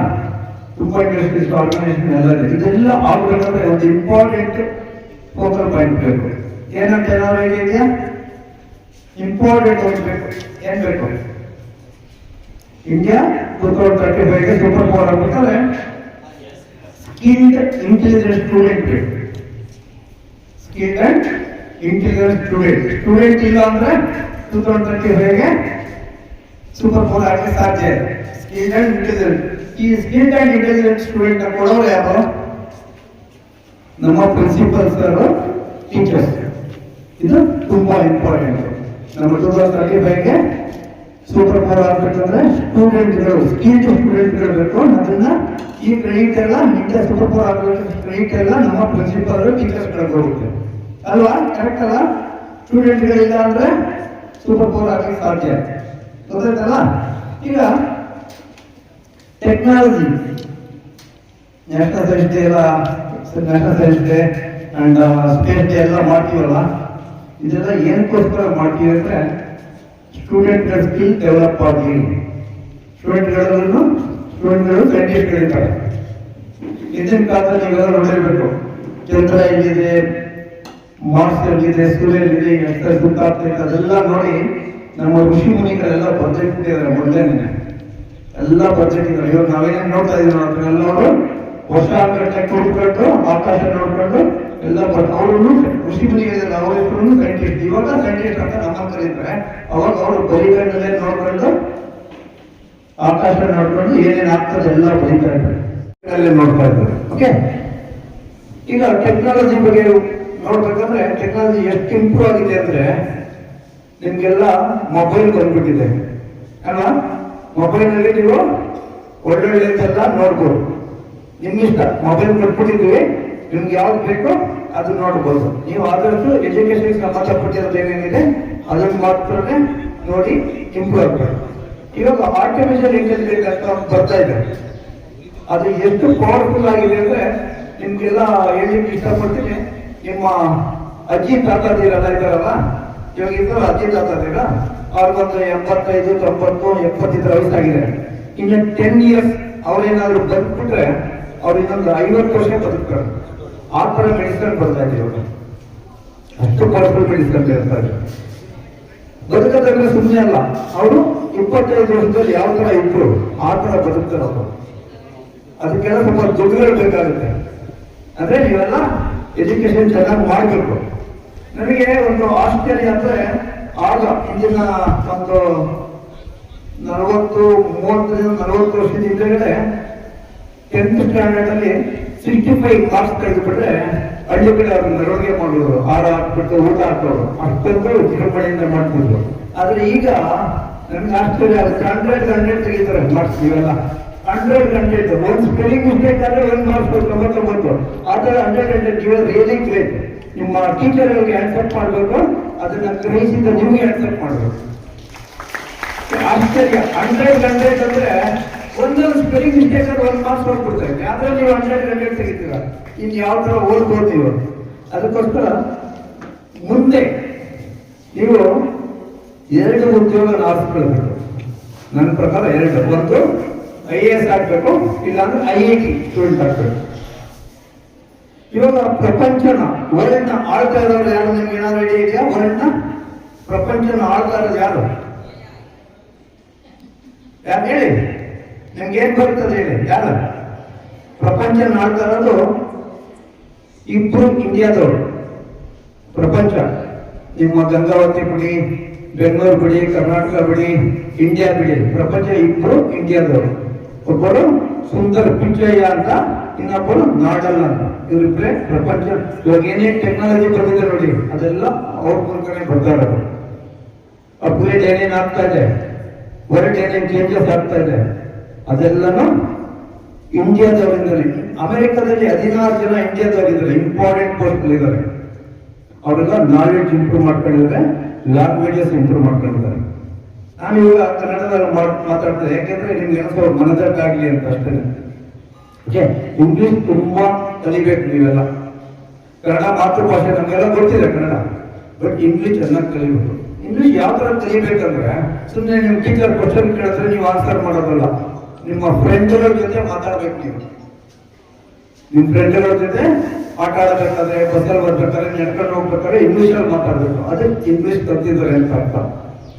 ತುಂಬಾ ಇಂಡಸ್ಟ್ರೀಸ್ ಆರ್ಗನೈಸೇಷನ್ ಎಲ್ಲ ಇದೆ. ಇದೆಲ್ಲ ಆಗ್ಬೇಕಾದ್ರೆ ಒಂದು ಇಂಪಾರ್ಟೆಂಟ್ ಫೋಕಲ್ ಪಾಯಿಂಟ್ ಬೇಕು. ಏನಂತ ಏನಾದ್ರು ಇದೆಯಾ? ಇಂಪಾರ್ಟೆಂಟ್ ಹೋಗ್ಬೇಕು. ಏನ್ ಬೇಕು? ಇಂಡಿಯಾ 2035 ಸೂಪರ್ ಪವರ್ ಆಗ್ಬೇಕಾದ್ರೆ ಸ್ಕಿಲ್ಡ್ ಇಂಟೆಲಿಜೆಂಟ್ ಸ್ಟೂಡೆಂಟ್ ಬೇಕು. ಸ್ಕಿಲ್ಡ್ ಅಂಡ್ ಇಂಟೆಲಿಜೆಂಟ್ ಸ್ಟೂಡೆಂಟ್ ಇಲ್ಲ ಅಂದ್ರೆ 2035 ಸೂಪರ್ ಪವರ್ ಆಗಕ್ಕೆ ಸಾಧ್ಯ ಇದೆ. Skilled and intelligent. ಈ ಸ್ಕಿಲ್ಡ್ ಅಂಡ್ ಇಂಟೆಲಿಜೆಂಟ್ ಸ್ಟೂಡೆಂಟ್ ಕೊಡೋರು ಯಾರು? ನಮ್ಮ ಪ್ರಿನ್ಸಿಪಲ್ ಸರ್, ಟೀಚರ್ಸ್. ಇದು ತುಂಬಾ ಇಂಪಾರ್ಟೆಂಟ್. ನಮ್ಮ 2035 ಸೂಪರ್ ಪವರ್ ಆಗ್ಬೇಕಂದ್ರೆ ಸ್ಟೂಡೆಂಟ್ಗಳು, ಸ್ಕಿಲ್ಡ್ ಸ್ಟೂಡೆಂಟ್ಗಳು ಬೇಕು. ಅದನ್ನ ಈ ಕ್ರೆಡಿಟ್ ಎಲ್ಲ ಇಂಡಿಯಾ ಸೂಪರ್ ಪವರ್ ಆಗಬೇಕು, ಕ್ರೆಡಿಟ್ ಎಲ್ಲ ನಮ್ಮ ಪ್ರಿನ್ಸಿಪಲ್ ಟೀಚರ್ಸ್ ಗಳಿಗೆ ಹೋಗುತ್ತೆ ಅಲ್ವಾ? ಕರೆಕ್ಟ್ ಅಲ್ಲ? ಸ್ಟೂಡೆಂಟ್ಗಳಿಲ್ಲ ಅಂದ್ರೆ ಸೂಪರ್ ಪವರ್ ಆಗಲಿಕ್ಕೆ ಸಾಧ್ಯ. ಗೊತ್ತಾಯ್ತಲ್ಲ? ಈಗ ಟೆಕ್ನಾಲಜಿ, ನ್ಯಾಷನಲ್ ಸೈನ್ಸ್ ಡೇ ಎಲ್ಲ, national science day and space day ಎಲ್ಲ ಮಾಡ್ತೀವಲ್ಲ, ಇದೆಲ್ಲ ಏನಕ್ಕೋಸ್ಕರ ಮಾಡ್ತೀವಿ ಅಂದ್ರೆ ಸ್ಟೂಡೆಂಟ್ಗಳ ಸ್ಕಿಲ್ ಡೆವಲಪ್ ಆಗಲಿ. ಸ್ಟೂಡೆಂಟ್ಗಳು ಸೈಂಟಿಸ್ಟ್ಗಳಿರ್ತಾರೆ. ಹಿಂದಿನ ಕಾಲದಲ್ಲಿ ನೀವೆಲ್ಲ ನೋಡಿರ್ಬೇಕು, ಚಂದ್ರ ಎಲ್ಲಿದೆ, ಮಾರ್ಸ್ ಎಲ್ಲಿದೆ, ಸೂರ್ಯ ಎಲ್ಲಿದೆ, ಎಷ್ಟು ಸುತ್ತಾಗ್ತದೆ, ಅದೆಲ್ಲ ನೋಡಿ ನಮ್ಮ ಋಷಿ ಮುನಿಗಳೆಲ್ಲ ಬರ್ದಿಟ್ಟಿದ್ದಾರೆ. ಮೊದಲೇನೆ ಎಲ್ಲ ಬರ್ದಿಟ್ಟಿದ್ದಾರೆ. ಇವಾಗ ನಾವೇನೇನು ನೋಡ್ತಾ ಇದೀವಿ ಅದನ್ನೆಲ್ಲ ಅವರು ವರ್ಷ ಗಂಟೆ ಕೂತ್ಕೊಂಡು ಆಕಾಶ ನೋಡ್ಕೊಂಡು ಎಲ್ಲ ಅವರು ಋಷಿ ಮುನಿಗಳಿಲ್ಲ, ಅವರಿಬ್ಬರು ಸೈಂಟಿಸ್ಟ್. ಇವಾಗ ಸೈಂಟಿಸ್ಟ್ ಅಂತ ನಮ್ಮ ಕರೀತಾರೆ. ಅವಾಗ ಅವರು ಬರಿಗಣ್ಣಲ್ಲೇ ನೋಡ್ಕೊಂಡು ಆಕಾಶ ನೋಡ್ಕೊಂಡು ಏನೇನು ಆಗ್ತದೆ ಎಲ್ಲ ಬರೀತಾ ಇದ್ದಾರೆ, ನೋಡ್ತಾ ಇದ್ದಾರೆ. ಓಕೆ, ಈಗ ಟೆಕ್ನಾಲಜಿ ಬಗ್ಗೆ ನೋಡ್ಬೇಕಂದ್ರೆ ಟೆಕ್ನಾಲಜಿ ಎಷ್ಟು ಇಂಪ್ರೂವ್ ಆಗಿದೆ ಅಂದ್ರೆ ನಿಮ್ಗೆಲ್ಲ ಮೊಬೈಲ್ ಬಂದ್ಬಿಟ್ಟಿದೆ ಅಲ್ವಾ? ಮೊಬೈಲ್ ನಲ್ಲಿ ನೀವು ಒಳ್ಳೊಳ್ಳೆದೆಲ್ಲ ನೋಡ್ಬೋದು. ನಿಮ್ಗಿಷ್ಟ ಮೊಬೈಲ್ ಕೊಟ್ಬಿಟ್ಟಿದ್ವಿ, ನಿಮ್ಗೆ ಯಾವ್ದು ಬೇಕೋ ಅದು ನೋಡ್ಬೋದು. ನೀವು ಆದಷ್ಟು ಎಜುಕೇಶನ್ ಸಂಬಂಧಪಟ್ಟಿರೋದು ಏನೇನಿದೆ ಅದನ್ನು ಮಾತ್ರ ನೋಡಿ ಇಂಪ್ರೂವ್ ಆಗ್ಬೇಕು. ಇವಾಗ ಆರ್ಟಿಫಿಷಿಯಲ್ ಇಂಟೆಲಿಜೆನ್ಸ್ ಅಂತ ಬರ್ತಾ ಇದೆ. ಅದು ಎಷ್ಟು ಪವರ್ಫುಲ್ ಆಗಿದೆ ಅಂದ್ರೆ ನಿಮ್ಗೆಲ್ಲ ಹೇಳಲಿಕ್ಕೆ ಇಷ್ಟಪಡ್ತೀನಿ. ನಿಮ್ಮ ಅಜ್ಜಿ ತಾತಾದಿರೆಲ್ಲ ಇದ್ದಾರಲ್ಲ, ಇವಾಗ ಇದ್ದಾರೆ ಅಜ್ಜಿ ತಾತಾದಿರ, ಅವ್ರಿಗೊಂದು 85, 90, 70 ವಯಸ್ಸಾಗಿದೆ. ಇನ್ನು 10 years ಅವ್ರೇನಾದ್ರು ಬದುಕ್ಬಿಟ್ರೆ ಅವ್ರು ಇನ್ನೊಂದು 50 ವರ್ಷ ಬದುಕ್ತಾರೆ. ಆ ಥರ ಮೆಡಿಸಿನ್ ಬರ್ತಾ ಇದೆ ಇವಾಗ. ಅಷ್ಟು ಪವರ್ಫುಲ್ ಮೆಡಿಸಿನ್ ಇರ್ತಾರೆ. ಬದುಕೋದಂದ್ರೆ ಸುಮ್ಮನೆ ಅಲ್ಲ, ಅವರು 25 ವರ್ಷದಲ್ಲಿ ಯಾವ ತರ ಇದ್ರು ಆ ತರ ಬದುಕ್ತಾರೆ ಅವರು. ಅದಕ್ಕೆಲ್ಲ ಸ್ವಲ್ಪ ದುಡ್ಡುಗಳು ಬೇಕಾಗುತ್ತೆ. ಅಂದ್ರೆ ನೀವೆಲ್ಲ ಎಜುಕೇಶನ್ ಚೆನ್ನಾಗಿ ಮಾಡಬೇಕು. ನನಗೆ ಒಂದು ಆಶ್ಚರ್ಯ ಅಂದ್ರೆ, ಆಗ ಇಂದಿನ ಒಂದು 40 ವರ್ಷದ ಹಿಂದೆಗಡೆ 10th ಸ್ಟ್ಯಾಂಡರ್ಡ್ ಅಲ್ಲಿ 65 ಮಾರ್ಕ್ಸ್ ತೆಗೆದುಬಿಟ್ರೆ ಹಳ್ಳಿ ಕಡೆ ಅವ್ರನ್ನ ಮೆರವಣಿಗೆ ಮಾಡೋರು, ಹಾರ ಹಾಕ್ಬಿಟ್ಟು ಊಟ ಹಾಕೋರು, ಅಷ್ಟೊಂದು ವಿಜೃಂಭಣೆಯಿಂದ ಮಾಡ್ತಿದ್ರು. ಆದ್ರೆ ಈಗ ನಮ್ಗೆ ಆಶ್ಚರ್ಯ ಆಗುತ್ತೆ, 100 ತೆಗಿತಾರೆ ಮಾರ್ಕ್ಸ್. ಇವೆಲ್ಲ 100 ಒಂದು ಸ್ಪೆಲ್ಲಿಂಗ್ ಮಿಸ್ಟೇಕ್ ಆದ್ರೆ 1 ಮಾರ್ಕ್ಸ್ 99. ಆ ತರ 100 ಇವಾಗ ರಿಯಲಿ ಗ್ರೇಟ್. ನಿಮ್ಮ ಟೀಚರ್ಗಳಿಗೆ ಆನ್ಸರ್ ಮಾಡಬೇಕು, ಅದನ್ನ ಗ್ರಹಿಸಿದ ನಿಮ್ಗೆ ಆನ್ಸರ್ ಮಾಡಬೇಕು. ಆಶ್ಚರ್ಯ, 100 ಅಂದ್ರೆ ಒಂದೊಂದು ಸ್ಪೆಲ್ಲಿಂಗ್ ಮಿಸ್ಟೇಕ್ ಆದ್ರೆ 1 ಮಾರ್ಕ್ಸ್ ಕೊಡ್ತಾರೆ. ಆದ್ರೆ ನೀವು 100 ತೆಗಿತೀರ, ಇನ್ ಯಾವ ತರ ಓದ್ಕೋತೀವ. ಅದಕ್ಕೋಸ್ಕರ ಮುಂದೆ ನೀವು 2 ಉದ್ಯೋಗ ಆರಿಸ್ಕೊಳ್ಬೇಕು. ನನ್ನ ಪ್ರಕಾರ 2. ಒಂದು IAS ಆಗಬೇಕು, ಇಲ್ಲಾಂದ್ರೆ IIT ಸ್ಟೂಡೆಂಟ್ ಆಗಬೇಕು. ಇವಾಗ ಪ್ರಪಂಚನ ವರ್ಲ್ಡ್ನ ಆಳ್ತಾ ಇರೋರು ಯಾರು? ನಿಮ್ಗೆ ಏನಾದ್ರು ಐಡಿಯಾ ಇದೆಯಾ? ವರ್ಲ್ಡ್ನ ಪ್ರಪಂಚನ ಆಳ್ತಾ ಇರೋದು ಯಾರು? ಯಾರು ಹೇಳಿ? ನಿಮ್ಗೆ ಏನ್ ಬರ್ತದೆ ಹೇಳಿ? ಯಾರು ಪ್ರಪಂಚನ ಆಳ್ತಾ ಇರೋದು? ಇಬ್ರು ಇಂಡಿಯಾದವರು. ಪ್ರಪಂಚ ನಿಮ್ಮ ಗಂಗಾವತಿ ಬಿಡಿ, ಬೆಂಗಳೂರು ಬಿಡಿ, ಕರ್ನಾಟಕ ಬಿಡಿ, ಇಂಡಿಯಾ ಬಿಡಿ, ಪ್ರಪಂಚ ಇಬ್ರು ಇಂಡಿಯಾದವರು. ಒಬ್ಬರು ಸುಂದರ್ ಪಿಚ್ಚಯ್ಯ ಅಂತ, ಇನ್ನೊಬ್ಬರು ನಾಡಲ್ ಅಂತ. ಇವರಿಬ್ಬರೇ ಪ್ರಪಂಚ. ಇವಾಗ ಏನೇನು ಟೆಕ್ನಾಲಜಿ ಬಂದಿದೆ ನೋಡಿ, ಅದೆಲ್ಲ ಅವ್ರ ಮೂಲಕನೇ ಬರ್ತಾ ಇರೋದು. ಅಪ್ಗ್ರೇಡ್ ಏನೇನು ಆಗ್ತಾ ಇದೆ, ವರ್ಲ್ಡ್ ಏನೇನು ಚೇಂಜಸ್ ಆಗ್ತಾ ಇದೆ, ಅದೆಲ್ಲನೂ ಇಂಡಿಯಾದವರಿಂದಲೇ. ಅಮೆರಿಕದಲ್ಲಿ 16 ಜನ ಇಂಡಿಯಾದವರಿದ್ದಾರೆ, ಇಂಪಾರ್ಟೆಂಟ್ ಪೋಸ್ಟ್ ಇದ್ದಾರೆ. ಅವರೆಲ್ಲ ನಾಲೆಡ್ಜ್ ಇಂಪ್ರೂವ್ ಮಾಡ್ಕೊಂಡಿದ್ದಾರೆ, ಲ್ಯಾಂಗ್ವೇಜಸ್ ಇಂಪ್ರೂವ್ ಮಾಡ್ಕೊಂಡಿದ್ದಾರೆ. ನಾನು ಇವಾಗ ಕನ್ನಡದಲ್ಲಿ ಮಾತಾಡ್ತೇನೆ, ಯಾಕೆಂದ್ರೆ ನಿಮ್ಗೆ ಏನೋ ಮನದಟ್ಟಾಗ್ಲಿ ಅಂತ ಅಷ್ಟೇ. ಓಕೆ, ಇಂಗ್ಲಿಷ್ ತುಂಬಾ ಕಲಿಬೇಕು ನೀವೆಲ್ಲ. ಕನ್ನಡ ಮಾತೃಭಾಷೆ ನಮಗೆಲ್ಲ ಗೊತ್ತಿದೆ ಕನ್ನಡ, ಬಟ್ ಇಂಗ್ಲಿಷ್ ಚೆನ್ನಾಗಿ ಕಲಿಬೇಕು. ಇಂಗ್ಲಿಷ್ ಯಾವ ತರ ಕಲಿಬೇಕಂದ್ರೆ, ಸುಮ್ಮನೆ ನಿಮ್ಮ ಟೀಚರ್ ಕ್ವಶನ್ ಕೇಳಿದ್ರೆ ನೀವು ಆನ್ಸರ್ ಮಾಡೋದಲ್ಲ, ನಿಮ್ಮ ಫ್ರೆಂಡ್ಗಳ ಜೊತೆ ಮಾತಾಡ್ಬೇಕು. ನೀವು ನಿಮ್ಮ ಫ್ರೆಂಡ್ಗಳ ಜೊತೆ ಆಟ ಆಡಬೇಕಾದ್ರೆ, ಬಸ್ಸಲ್ಲಿ ಬರ್ಬೇಕಾದ್ರೆ, ನಡ್ಕೊಂಡು ಹೋಗ್ಬೇಕಾದ್ರೆ ಇಂಗ್ಲಿಷಲ್ಲಿ ಮಾತಾಡ್ಬೇಕು. ಅದಕ್ಕೆ ಇಂಗ್ಲಿಷ್ ಕಲ್ತಿದ್ದಾರೆ ಅಂತ ಅರ್ಥ.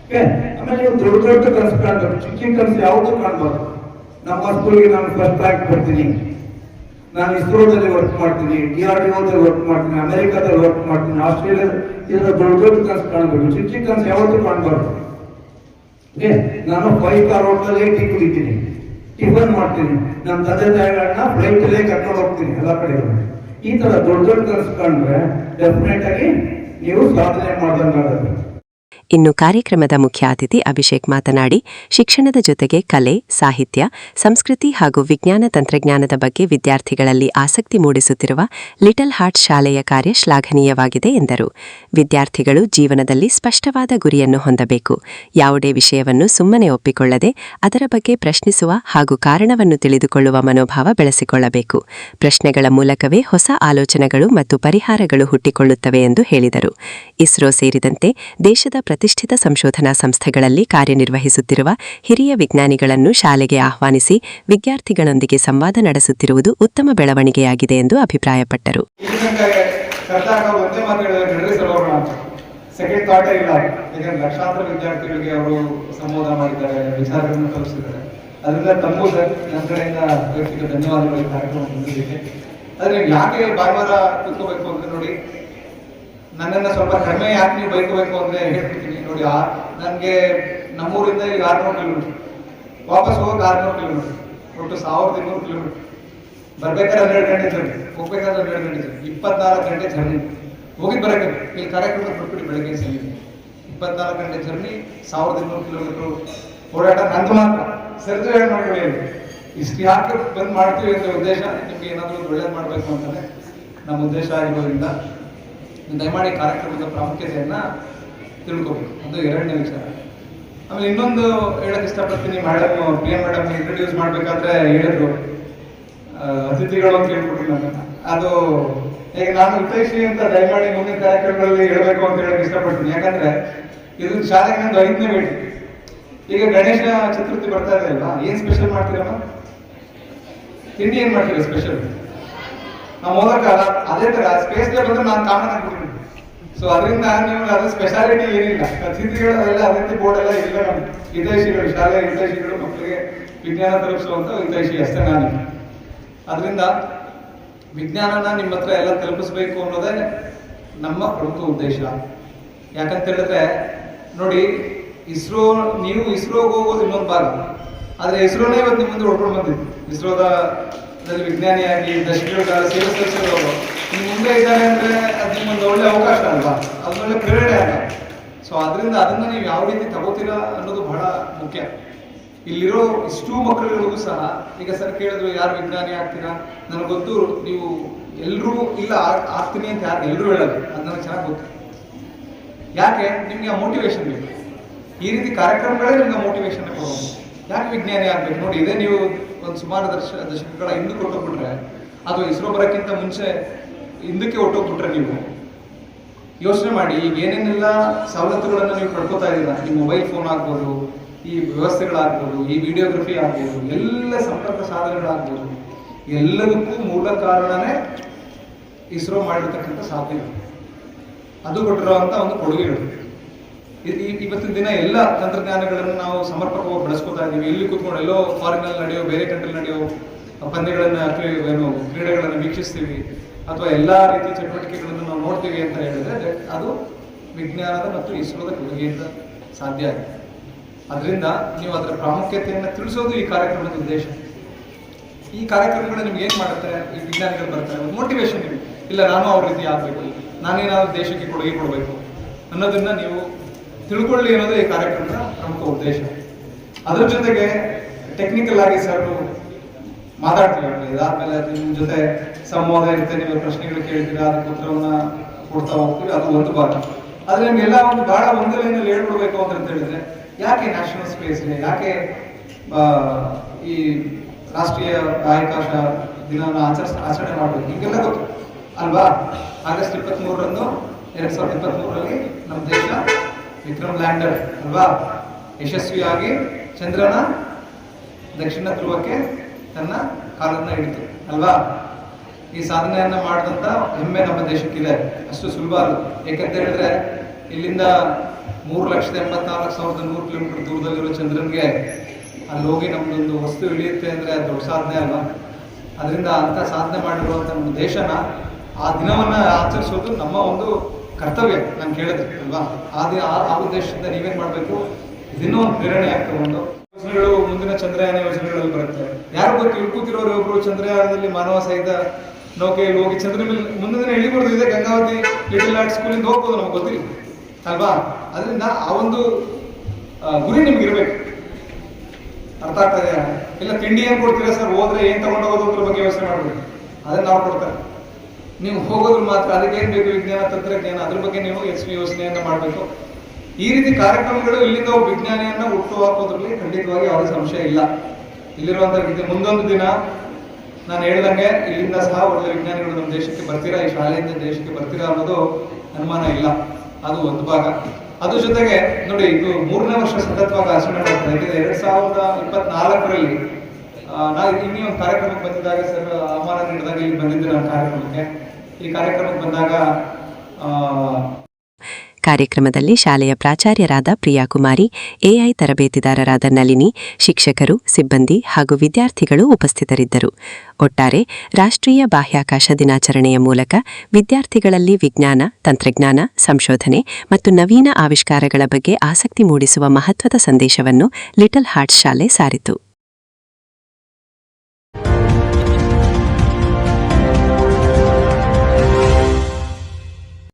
ಓಕೆ, ಆಮೇಲೆ ನೀವು ದೊಡ್ಡ ದೊಡ್ಡ ಕನಸು ಕಾಣ್ಬೇಕು, ಚಿಕ್ಕ ಚಿಕ್ಕ ಕನಸು ಯಾವುದು ಕಾಣ್ಬಾರ್ದು. ನಮ್ಮ ಸ್ಕೂಲ್ಗೆ ನಾನು ಫಸ್ಟ್ ರ್ಯಾಂಕ್ ಬರ್ತೀನಿ, ನಾನು ಇಸ್ರೋದಲ್ಲಿ ವರ್ಕ್ ಮಾಡ್ತೀನಿ, DRDOದಲ್ಲಿ ವರ್ಕ್ ಮಾಡ್ತೀನಿ, ಅಮೆರಿಕಾದಲ್ಲಿ ವರ್ಕ್ ಮಾಡ್ತೀನಿ, ಆಸ್ಟ್ರೇಲಿಯಾದಲ್ಲಿ, ಇದರ ದೊಡ್ಡ ದೊಡ್ಡ ಕನಸು ಕಾಣ್ಬೇಕು. ಚಿಕ್ಕ ಚಿಕ್ಕ ಕನಸು ಯಾವತ್ತೂ ಕಾಣ್ಬಾರ್ದು. ಓಕೆ, ನಾನು 5 ಸ್ಟಾರ್ ಹೋಟೆಲಲ್ಲಿ ಟೀ ಕುಡಿತೀನಿ, ಟಿಫನ್ ಮಾಡ್ತೀನಿ, ನಮ್ಮ ತಂದೆ ತಾಯಿಗಳನ್ನ ಫ್ಲೈಟಲ್ಲೇ ಕರ್ಕೊಂಡು ಹೋಗ್ತೀನಿ ಎಲ್ಲ ಕಡೆ. ಈ ತರ ದೊಡ್ಡ ದೊಡ್ಡ ಕನಸು ಕಂಡ್ರೆ ಡೆಫಿನೆಟ್ ಆಗಿ ನೀವು ಸಾಧನೆ ಮಾಡ್ದಂಗಾಗುತ್ತೆ. ಇನ್ನು ಕಾರ್ಯಕ್ರಮದ ಮುಖ್ಯ ಅತಿಥಿ ಅಭಿಷೇಕ್ ಮಾತನಾಡಿ, ಶಿಕ್ಷಣದ ಜೊತೆಗೆ ಕಲೆ, ಸಾಹಿತ್ಯ, ಸಂಸ್ಕೃತಿ ಹಾಗೂ ವಿಜ್ಞಾನ ತಂತ್ರಜ್ಞಾನದ ಬಗ್ಗೆ ವಿದ್ಯಾರ್ಥಿಗಳಲ್ಲಿ ಆಸಕ್ತಿ ಮೂಡಿಸುತ್ತಿರುವ ಲಿಟಲ್ ಹಾರ್ಟ್ ಶಾಲೆಯ ಕಾರ್ಯ ಶ್ಲಾಘನೀಯವಾಗಿದೆ ಎಂದರು. ವಿದ್ಯಾರ್ಥಿಗಳು ಜೀವನದಲ್ಲಿ ಸ್ಪಷ್ಟವಾದ ಗುರಿಯನ್ನು ಹೊಂದಬೇಕು. ಯಾವುದೇ ವಿಷಯವನ್ನು ಸುಮ್ಮನೆ ಒಪ್ಪಿಕೊಳ್ಳದೆ ಅದರ ಬಗ್ಗೆ ಪ್ರಶ್ನಿಸುವ ಹಾಗೂ ಕಾರಣವನ್ನು ತಿಳಿದುಕೊಳ್ಳುವ ಮನೋಭಾವ ಬೆಳೆಸಿಕೊಳ್ಳಬೇಕು. ಪ್ರಶ್ನೆಗಳ ಮೂಲಕವೇ ಹೊಸ ಆಲೋಚನೆಗಳು ಮತ್ತು ಪರಿಹಾರಗಳು ಹುಟ್ಟಿಕೊಳ್ಳುತ್ತವೆ ಎಂದು ಹೇಳಿದರು. ಇಸ್ರೋ ಸೇರಿದಂತೆ ದೇಶದ ಪ್ರತಿಷ್ಠಿತ ಸಂಶೋಧನಾ ಸಂಸ್ಥೆಗಳಲ್ಲಿ ಕಾರ್ಯನಿರ್ವಹಿಸುತ್ತಿರುವ ಹಿರಿಯ ವಿಜ್ಞಾನಿಗಳನ್ನು ಶಾಲೆಗೆ ಆಹ್ವಾನಿಸಿ ವಿದ್ಯಾರ್ಥಿಗಳೊಂದಿಗೆ ಸಂವಾದ ನಡೆಸುತ್ತಿರುವುದು ಉತ್ತಮ ಬೆಳವಣಿಗೆಯಾಗಿದೆ ಎಂದು ಅಭಿಪ್ರಾಯಪಟ್ಟರು. ಸೆಕೆಂಡ್ ಥಾಟೇ ಇಲ್ಲ, ಯಾಕಂದ್ರೆ ಲಕ್ಷಾಂತರ ವಿದ್ಯಾರ್ಥಿಗಳಿಗೆ ಅವರು ಸಂಬೋಧನ ಮಾಡಿದ್ದಾರೆ, ವಿಚಾರಗಳನ್ನು ತಲುಪಿಸಿದ್ದಾರೆ. ಅದರಿಂದ ತಮ್ಮೂ ಸರ್ ನನ್ನ ಕಡೆಯಿಂದ ವ್ಯಕ್ತಿಗೆ ಧನ್ಯವಾದಗಳು ಈ ಕಾರ್ಯಕ್ರಮ ಬಂದಿದ್ದಕ್ಕೆ. ಆದ್ರೆ ಯಾಕೆ ಬಾರ್ವಾರ ಕೂತ್ಕೋಬೇಕು ಅಂತ ನೋಡಿ, ನನ್ನನ್ನು ಸ್ವಲ್ಪ ಕಡಿಮೆ ಯಾಕೆ ನೀವು ಬೈಕೋಬೇಕು ಅಂದ್ರೆ ಹೇಳ್ಬಿಡ್ತೀನಿ ನೋಡಿ. ನನಗೆ ನಮ್ಮೂರಿಂದ ಈಗ 600 ಕಿಲೋಮೀಟರ್, ವಾಪಸ್ ಹೋಗಿ 600 ಕಿಲೋಮೀಟರ್, ಒಟ್ಟು 1200 ಕಿಲೋಮೀಟರ್. ಬರ್ಬೇಕಾದ್ರೆ 12 ಗಂಟೆ ಜರ್ನಿ, ಹೋಗ್ಬೇಕಾದ್ರೆ 12 ಗಂಟೆ ಜರ್ನಿ, 24 ಗಂಟೆ ಜರ್ನಿ. ಹೋಗಿ ಬರೋಕ್ಕೆ ಇಲ್ಲಿ ಕಾರ್ಯಕ್ರಮ ಬಿಟ್ಬಿಟ್ಟು ಬೆಳಗ್ಗೆ ಸಂಜೆ 24 ಗಂಟೆ ಜರ್ನಿ, 1200 ಕಿಲೋಮೀಟರ್ ಓಡಾಟ. ನಂದು ಮಾತ್ರ ಸರಿದು ಹೇಳಿ ಮಾಡ್ಕೊಳ್ಳಿ, ಇಷ್ಟು ಯಾಕೆ ಬಂದ್ ಮಾಡ್ತೀವಿ ಅಂತ ಉದ್ದೇಶ, ನಿಮ್ಗೆ ಏನಾದರೂ ಒಳ್ಳೇದು ಮಾಡಬೇಕು ಅಂತಾನೆ ನಮ್ಮ ಉದ್ದೇಶ ಆಗಿರೋದ್ರಿಂದ ದಯಮಾಡಿ ಕಾರ್ಯಕ್ರಮದ ಪ್ರಾಮುಖ್ಯತೆಯನ್ನ ತಿಳ್ಕೊಬೇಕು. ಅದು 2ನೇ ವಿಚಾರ. ಆಮೇಲೆ ಇನ್ನೊಂದು ಹೇಳಕ್ ಇಷ್ಟಪಡ್ತೀನಿ, ಮೇಡಮ್ PM ಮೇಡಮ್ ಇಂಟ್ರೊಡ್ಯೂಸ್ ಮಾಡ್ಬೇಕಾದ್ರೆ ಹೇಳಿದ್ರು ಅತಿಥಿಗಳು ಅಂತ ಹೇಳ್ಬಿಟ್ಟು ನನ್ನ. ಅದು ಈಗ ನಾನು ಹಿತೈಷಿ ಅಂತ ದಯಮಾಡಿ ಮುಂದಿನ ಕಾರ್ಯಕ್ರಮಗಳಲ್ಲಿ ಹೇಳ್ಬೇಕು ಅಂತ ಹೇಳಕ್ ಇಷ್ಟಪಡ್ತೀನಿ. ಯಾಕಂದ್ರೆ ಇದು ಶಾಲೆಗೆ ನಂದು 5ನೇ ಭೇಟಿ. ಈಗ ಗಣೇಶ ಚತುರ್ಥಿ ಬರ್ತಾ ಇದೆ ಅಲ್ವಾ, ಏನ್ ಸ್ಪೆಷಲ್ ಮಾಡ್ತೀರಮ್ಮ? ತಿಂಡಿ ಏನ್ ಮಾಡ್ತೀರ ಸ್ಪೆಷಲ್? ನಾವು ಮೂಲಕ ಅದೇ ತರ ಸ್ಪೇಸ್ ಡೇ ಬಂದ್ರೆ ನಾನು ಕಾಮನ್ ಆಗ್ಬಿಟ್ಟಿದ್ದೀನಿ. ಸೊ ಅದರಿಂದ ನೀವು ಅದು ಸ್ಪೆಷಾಲಿಟಿ ಏನಿಲ್ಲ, ಅತಿಥಿಗಳೆಲ್ಲ ಅತಿಥಿ ಬೋರ್ಡ್ ಎಲ್ಲ ಇಲ್ಲ. ನಮ್ಮ ಹಿತೈಷಿಗಳು, ಶಾಲೆಯ ಹಿತೈಷಿಗಳು, ಮಕ್ಕಳಿಗೆ ವಿಜ್ಞಾನ ತಲುಪಿಸುವಂತ ಹಿತೈಷಿ ಅಷ್ಟೇ ನಾನು. ಅದರಿಂದ ವಿಜ್ಞಾನನ ನಿಮ್ಮ ಹತ್ರ ಎಲ್ಲ ತಲುಪಿಸ್ಬೇಕು ಅನ್ನೋದೇ ನಮ್ಮ ಪ್ರಮುಖ ಉದ್ದೇಶ. ಯಾಕಂತ ಹೇಳಿದ್ರೆ ನೋಡಿ, ನೀವು ಇಸ್ರೋಗೆ ಹೋಗೋದು ಇನ್ನೊಂದು ಭಾಗ, ಆದ್ರೆ ಇಸ್ರೋನೇ ಇವತ್ತು ನಿಮ್ಮ ಮುಂದೆ ಹೊಡ್ಕೊಂಡು ಬಂದಿದ್ದು. ಇಸ್ರೋದಲ್ಲಿ ವಿಜ್ಞಾನಿಯಾಗಿ ದಶಕಗಳ ಕಾಲ ಸೇವೆ ಸಲ್ಲಿಸಿದವರು ನಿಮ್ಮ ಮುಂದೆ ಇದ್ದಾರೆ ಅಂದ್ರೆ ಅದು ನಿಮ್ಮೊಂದು ಒಳ್ಳೆ ಅವಕಾಶ ಅಲ್ವಾ, ಅದೊಳ್ಳೆ ಪ್ರೇರಣೆ ಅಲ್ಲ. ಸೊ ಅದರಿಂದ ಅದನ್ನ ನೀವು ಯಾವ ರೀತಿ ತಗೋತೀರಾ ಅನ್ನೋದು ಬಹಳ ಮುಖ್ಯ. ಇಲ್ಲಿರೋ ಇಷ್ಟೂ ಮಕ್ಕಳುಗಳಿಗೂ ಸಹ ಈಗ ಸರ್ ಕೇಳಿದ್ರು ಯಾರು ವಿಜ್ಞಾನಿ ಆಗ್ತೀರಾ, ನನಗೆ ಗೊತ್ತು ನೀವು ಎಲ್ಲರೂ ಇಲ್ಲ ಆಗ್ತೀನಿ ಅಂತ ಯಾರು ಎಲ್ಲರೂ ಹೇಳೋದು, ಅದು ನನಗೆ ಚೆನ್ನಾಗಿ ಗೊತ್ತು. ಯಾಕೆ ನಿಮ್ಗೆ ಆ ಮೋಟಿವೇಶನ್ ಬೇಕು. ಈ ರೀತಿ ಕಾರ್ಯಕ್ರಮಗಳೇ ನಿಮ್ಗೆ ಮೋಟಿವೇಶನ್ ಕೊಡೋದು. ಯಾಕೆ ವಿಜ್ಞಾನಿ ಆಗ್ಬೇಕು ನೋಡಿ, ಇದೇ ನೀವು ಒಂದು ಸುಮಾರು ದಶಕಗಳ ಹಿಂದಕ್ಕೆ ಹೊಟ್ಟೋಗ್ಬಿಟ್ರೆ, ಅದು ಇಸ್ರೋ ಬರೋಕ್ಕಿಂತ ಮುಂಚೆ ಹಿಂದಕ್ಕೆ ಹೊಟ್ಟೋಗ್ಬಿಟ್ರೆ ನೀವು ಯೋಚನೆ ಮಾಡಿ, ಈಗ ಏನೇನೆಲ್ಲ ಸವಲತ್ತುಗಳನ್ನು ನೀವು ಪಡ್ಕೋತಾ ಇದ್ದೀರಾ, ಈ ಮೊಬೈಲ್ ಫೋನ್ ಆಗ್ಬೋದು, ಈ ವ್ಯವಸ್ಥೆಗಳಾಗ್ಬೋದು, ಈ ವಿಡಿಯೋಗ್ರಫಿ ಆಗ್ಬೋದು, ಎಲ್ಲ ಸಂಪರ್ಕ ಸಾಧನಗಳಾಗ್ಬೋದು, ಎಲ್ಲದಕ್ಕೂ ಮೂಲ ಕಾರಣನೇ ಇಸ್ರೋ ಮಾಡಿರ್ತಕ್ಕಂಥ ಸಾಧನೆಗಳು, ಅದು ಕೊಟ್ಟಿರುವಂಥ ಒಂದು ಕೊಡುಗೆಗಳು. ಇವತ್ತಿನ ದಿನ ಎಲ್ಲ ತಂತ್ರಜ್ಞಾನಗಳನ್ನು ನಾವು ಸಮರ್ಪಕವಾಗಿ ಬಳಸ್ಕೊತಾ ಇದ್ದೀವಿ. ಇಲ್ಲಿ ಕೂತ್ಕೊಂಡು ಎಲ್ಲೋ ಫಾರಿನಲ್ಲಿ ನಡೆಯೋ, ಬೇರೆ ಕಂಟ್ರಿಲಿ ನಡೆಯೋ ಪಂದ್ಯಗಳನ್ನು ಏನು ಕ್ರೀಡೆಗಳನ್ನು ವೀಕ್ಷಿಸ್ತೀವಿ, ಅಥವಾ ಎಲ್ಲ ರೀತಿಯ ಚಟುವಟಿಕೆಗಳನ್ನು ನಾವು ನೋಡ್ತೀವಿ ಅಂತ ಹೇಳಿದ್ರೆ ಅದು ವಿಜ್ಞಾನದ ಮತ್ತು ಇಸ್ರೋದ ಕೊಡುಗೆಯಿಂದ ಸಾಧ್ಯ ಆಗಿದೆ. ಅದರಿಂದ ನೀವು ಅದರ ಪ್ರಾಮುಖ್ಯತೆಯನ್ನು ತಿಳಿಸೋದು ಈ ಕಾರ್ಯಕ್ರಮದ ಉದ್ದೇಶ. ಈ ಕಾರ್ಯಕ್ರಮಗಳು ನಿಮ್ಗೆ ಏನು ಮಾಡುತ್ತೆ, ಈ ವಿಜ್ಞಾನಿಗಳು ಬರ್ತಾರೆ, ಒಂದು ಮೋಟಿವೇಶನ್ ನಿಮಗೆ, ಇಲ್ಲ ನಾನು ಅವ್ರ ರೀತಿ ಆಗಬೇಕು, ನಾನೇನಾದ್ರೂ ದೇಶಕ್ಕೆ ಕೊಡುಗೆ ಕೊಡಬೇಕು ಅನ್ನೋದನ್ನ ನೀವು ತಿಳ್ಕೊಳ್ಳಿ ಅನ್ನೋದು ಈ ಕಾರ್ಯಕ್ರಮದ ಪ್ರಮುಖ ಉದ್ದೇಶ. ಅದ್ರ ಜೊತೆಗೆ ಟೆಕ್ನಿಕಲ್ ಆಗಿ ಸರ್ ಮಾತಾಡ್ತೀವಿ, ಇದಾದ್ಮೇಲೆ ನಿಮ್ಮ ಜೊತೆ ಸಂವಾದ ಇರುತ್ತೆ, ನೀವು ಪ್ರಶ್ನೆಗಳು ಕೇಳ್ತೀರಾ, ಅದಕ್ಕೆ ಉತ್ತರವನ್ನ ಕೊಡ್ತಾ ಹೋಗ್ತೀವಿ, ಅದು ಒಂದು ಭಾಗ. ಆದ್ರೆ ನಿಮ್ಗೆಲ್ಲ ಒಂದು ಬಹಳ ಒಂದು ಲೈನಲ್ಲಿ ಹೇಳ್ಕೊಡ್ಬೇಕು ಅಂತ ಹೇಳಿದ್ರೆ, ಯಾಕೆ ನ್ಯಾಷನಲ್ ಸ್ಪೇಸ್ ಡೇ, ಯಾಕೆ ಈ ರಾಷ್ಟ್ರೀಯ ಬಾಹ್ಯಾಕಾಶ ದಿನವನ್ನು ಆಚರಣೆ ಮಾಡಬೇಕು, ನಿಮಗೆಲ್ಲ ಗೊತ್ತು ಅಲ್ವಾ? ಆಗಸ್ಟ್ 23ರಂದು 2023ರಲ್ಲಿ ನಮ್ಮ ದೇಶ ವಿಕ್ರಮ್ ಲ್ಯಾಂಡರ್ ಅಲ್ವಾ ಯಶಸ್ವಿಯಾಗಿ ಚಂದ್ರನ ದಕ್ಷಿಣ ಧ್ರುವಕ್ಕೆ ತನ್ನ ಕಾಲನ್ನ ಇಡಿತು ಅಲ್ವಾ? ಈ ಸಾಧನೆಯನ್ನ ಮಾಡಿದಂತ ಹೆಮ್ಮೆ ನಮ್ಮ ದೇಶಕ್ಕಿದೆ. ಅಷ್ಟು ಸುಲಭ ಅಲ್ಲ. ಯಾಕಂತ ಹೇಳಿದ್ರೆ ಇಲ್ಲಿಂದ 3,84,100 ಕಿಲೋಮೀಟರ್ ದೂರದಲ್ಲಿರೋ ಚಂದ್ರನ್ಗೆ ಅಲ್ಲಿ ಹೋಗಿ ನಮ್ದೊಂದು ವಸ್ತು ಇಳಿಯುತ್ತೆ ಅಂದ್ರೆ ಅದು ದೊಡ್ಡ ಸಾಧನೆ ಅಲ್ವಾ? ಅದರಿಂದ ಅಂತ ಸಾಧನೆ ಮಾಡಿರುವಂತ ನಮ್ಮ ದೇಶನ ಆ ದಿನವನ್ನ ಆಚರಿಸೋದು ನಮ್ಮ ಒಂದು ಕರ್ತವ್ಯ. ನಾನು ಕೇಳಿದ್ರೆ ಅಲ್ವಾ? ಆ ಉದ್ದೇಶದಿಂದ ನೀವೇನ್ ಮಾಡ್ಬೇಕು, ಇದನ್ನೂ ಒಂದು ಪ್ರೇರಣೆ ಆಗ್ತಗೊಂಡು ಯೋಜನೆಗಳು ಮುಂದಿನ ಚಂದ್ರಯಾನ ಯೋಜನೆಗಳಲ್ಲಿ ಬರುತ್ತೆ. ಯಾರು ಗೊತ್ತು, ಇಳ್ಕೂತಿರೋರು ಒಬ್ರು ಚಂದ್ರಯಾನದಲ್ಲಿ ಮಾನವ ಸಹಿತ ನೌಕೆಯಲ್ಲಿ ಹೋಗಿ ಚಂದ್ರ ಮೇಲೆ ಮುಂದಿನ ದಿನ ಇಳಿಬಾರ್ದು ಇದೆ ಗಂಗಾವತಿ ಲಿಟಲ್ ಆರ್ಟ್ ಸ್ಕೂಲಿಂದ ಹೋಗ್ಬೋದು, ನಮ್ಗೆ ಗೊತ್ತಿಲ್ಲ ಅಲ್ವಾ? ಅದರಿಂದ ಆ ಒಂದು ಗುರಿ ನಿಮ್ಗೆ ಇರ್ಬೇಕು. ಅರ್ಥ ಆಗ್ತದೆ? ಇಲ್ಲ ತಿಂಡಿ ಏನ್ ಕೊಡ್ತೀರಾ ಸರ್, ಹೋದ್ರೆ ಏನ್ ತಗೊಂಡೋಗೋದು ಅದ್ರ ಬಗ್ಗೆ ಯೋಚನೆ ಮಾಡ್ಬೇಕು, ಅದನ್ನ ನಾವು ಕೊಡ್ತಾರೆ. ನೀವು ಹೋಗೋದ್ರ ಮಾತ್ರ, ಅದಕ್ಕೆ ಏನ್ ಬೇಕು, ವಿಜ್ಞಾನ ತಂತ್ರಜ್ಞಾನ, ಅದ್ರ ಬಗ್ಗೆ ನೀವು ಯೋಚನೆಯನ್ನ ಮಾಡಬೇಕು. ಈ ರೀತಿ ಕಾರ್ಯಕ್ರಮಗಳು ಇಲ್ಲಿಂದ ವಿಜ್ಞಾನಿಯನ್ನ ಹುಟ್ಟು ಹಾಕೋದ್ರಲ್ಲಿ ಖಂಡಿತವಾಗಿ ಯಾವುದೇ ಸಂಶಯ ಇಲ್ಲ. ಇಲ್ಲಿರುವಂತಹ ಮುಂದೊಂದು ದಿನ ನಾನು ಹೇಳ್ದಂಗೆ ಇಲ್ಲಿಂದ ಸಹ ಒಳ್ಳೆ ವಿಜ್ಞಾನಿಗಳು ನಮ್ಮ ದೇಶಕ್ಕೆ ಬರ್ತೀರಾ, ಈ ಶಾಲೆಯಿಂದ ದೇಶಕ್ಕೆ ಬರ್ತೀರಾ ಅನ್ನೋದು ಅನುಮಾನ ಇಲ್ಲ. ಅದು ಒಂದು ಭಾಗ. ಅದ್ರ ಜೊತೆಗೆ ನೋಡಿ, ಇದು 3ನೇ ವರ್ಷ ಸತತವಾಗಿ ಆಚರಣೆ ಮಾಡ್ತಾರೆ. ಯಾಕಂದ್ರೆ 2024ರಲ್ಲಿ ನಾವು ಇನ್ನೂ ಒಂದು ಕಾರ್ಯಕ್ರಮಕ್ಕೆ ಬಂದಿದ್ದಾಗ ಸರ್ ಆಹ್ವಾನ ನೀಡಿದಾಗ ಇಲ್ಲಿ ಬಂದಿದ್ದೆ ನಾನು ಕಾರ್ಯಕ್ರಮಕ್ಕೆ. ಈ ಕಾರ್ಯಕ್ರಮಕ್ಕೆ ಬಂದಾಗ ಕಾರ್ಯಕ್ರಮದಲ್ಲಿ ಶಾಲೆಯ ಪ್ರಾಚಾರ್ಯರಾದ ಪ್ರಿಯಾಕುಮಾರಿ, ಎಐ ತರಬೇತಿದಾರರಾದ ನಳಿನಿ, ಶಿಕ್ಷಕರು, ಸಿಬ್ಬಂದಿ ಹಾಗೂ ವಿದ್ಯಾರ್ಥಿಗಳು ಉಪಸ್ಥಿತರಿದ್ದರು. ಒಟ್ಟಾರೆ ರಾಷ್ಟ್ರೀಯ ಬಾಹ್ಯಾಕಾಶ ದಿನಾಚರಣೆಯ ಮೂಲಕ ವಿದ್ಯಾರ್ಥಿಗಳಲ್ಲಿ ವಿಜ್ಞಾನ, ತಂತ್ರಜ್ಞಾನ, ಸಂಶೋಧನೆ ಮತ್ತು ನವೀನ ಆವಿಷ್ಕಾರಗಳ ಬಗ್ಗೆ ಆಸಕ್ತಿ ಮೂಡಿಸುವ ಮಹತ್ವದ ಸಂದೇಶವನ್ನು ಲಿಟಲ್ ಹಾರ್ಟ್ಸ್ ಶಾಲೆ ಸಾರಿತು.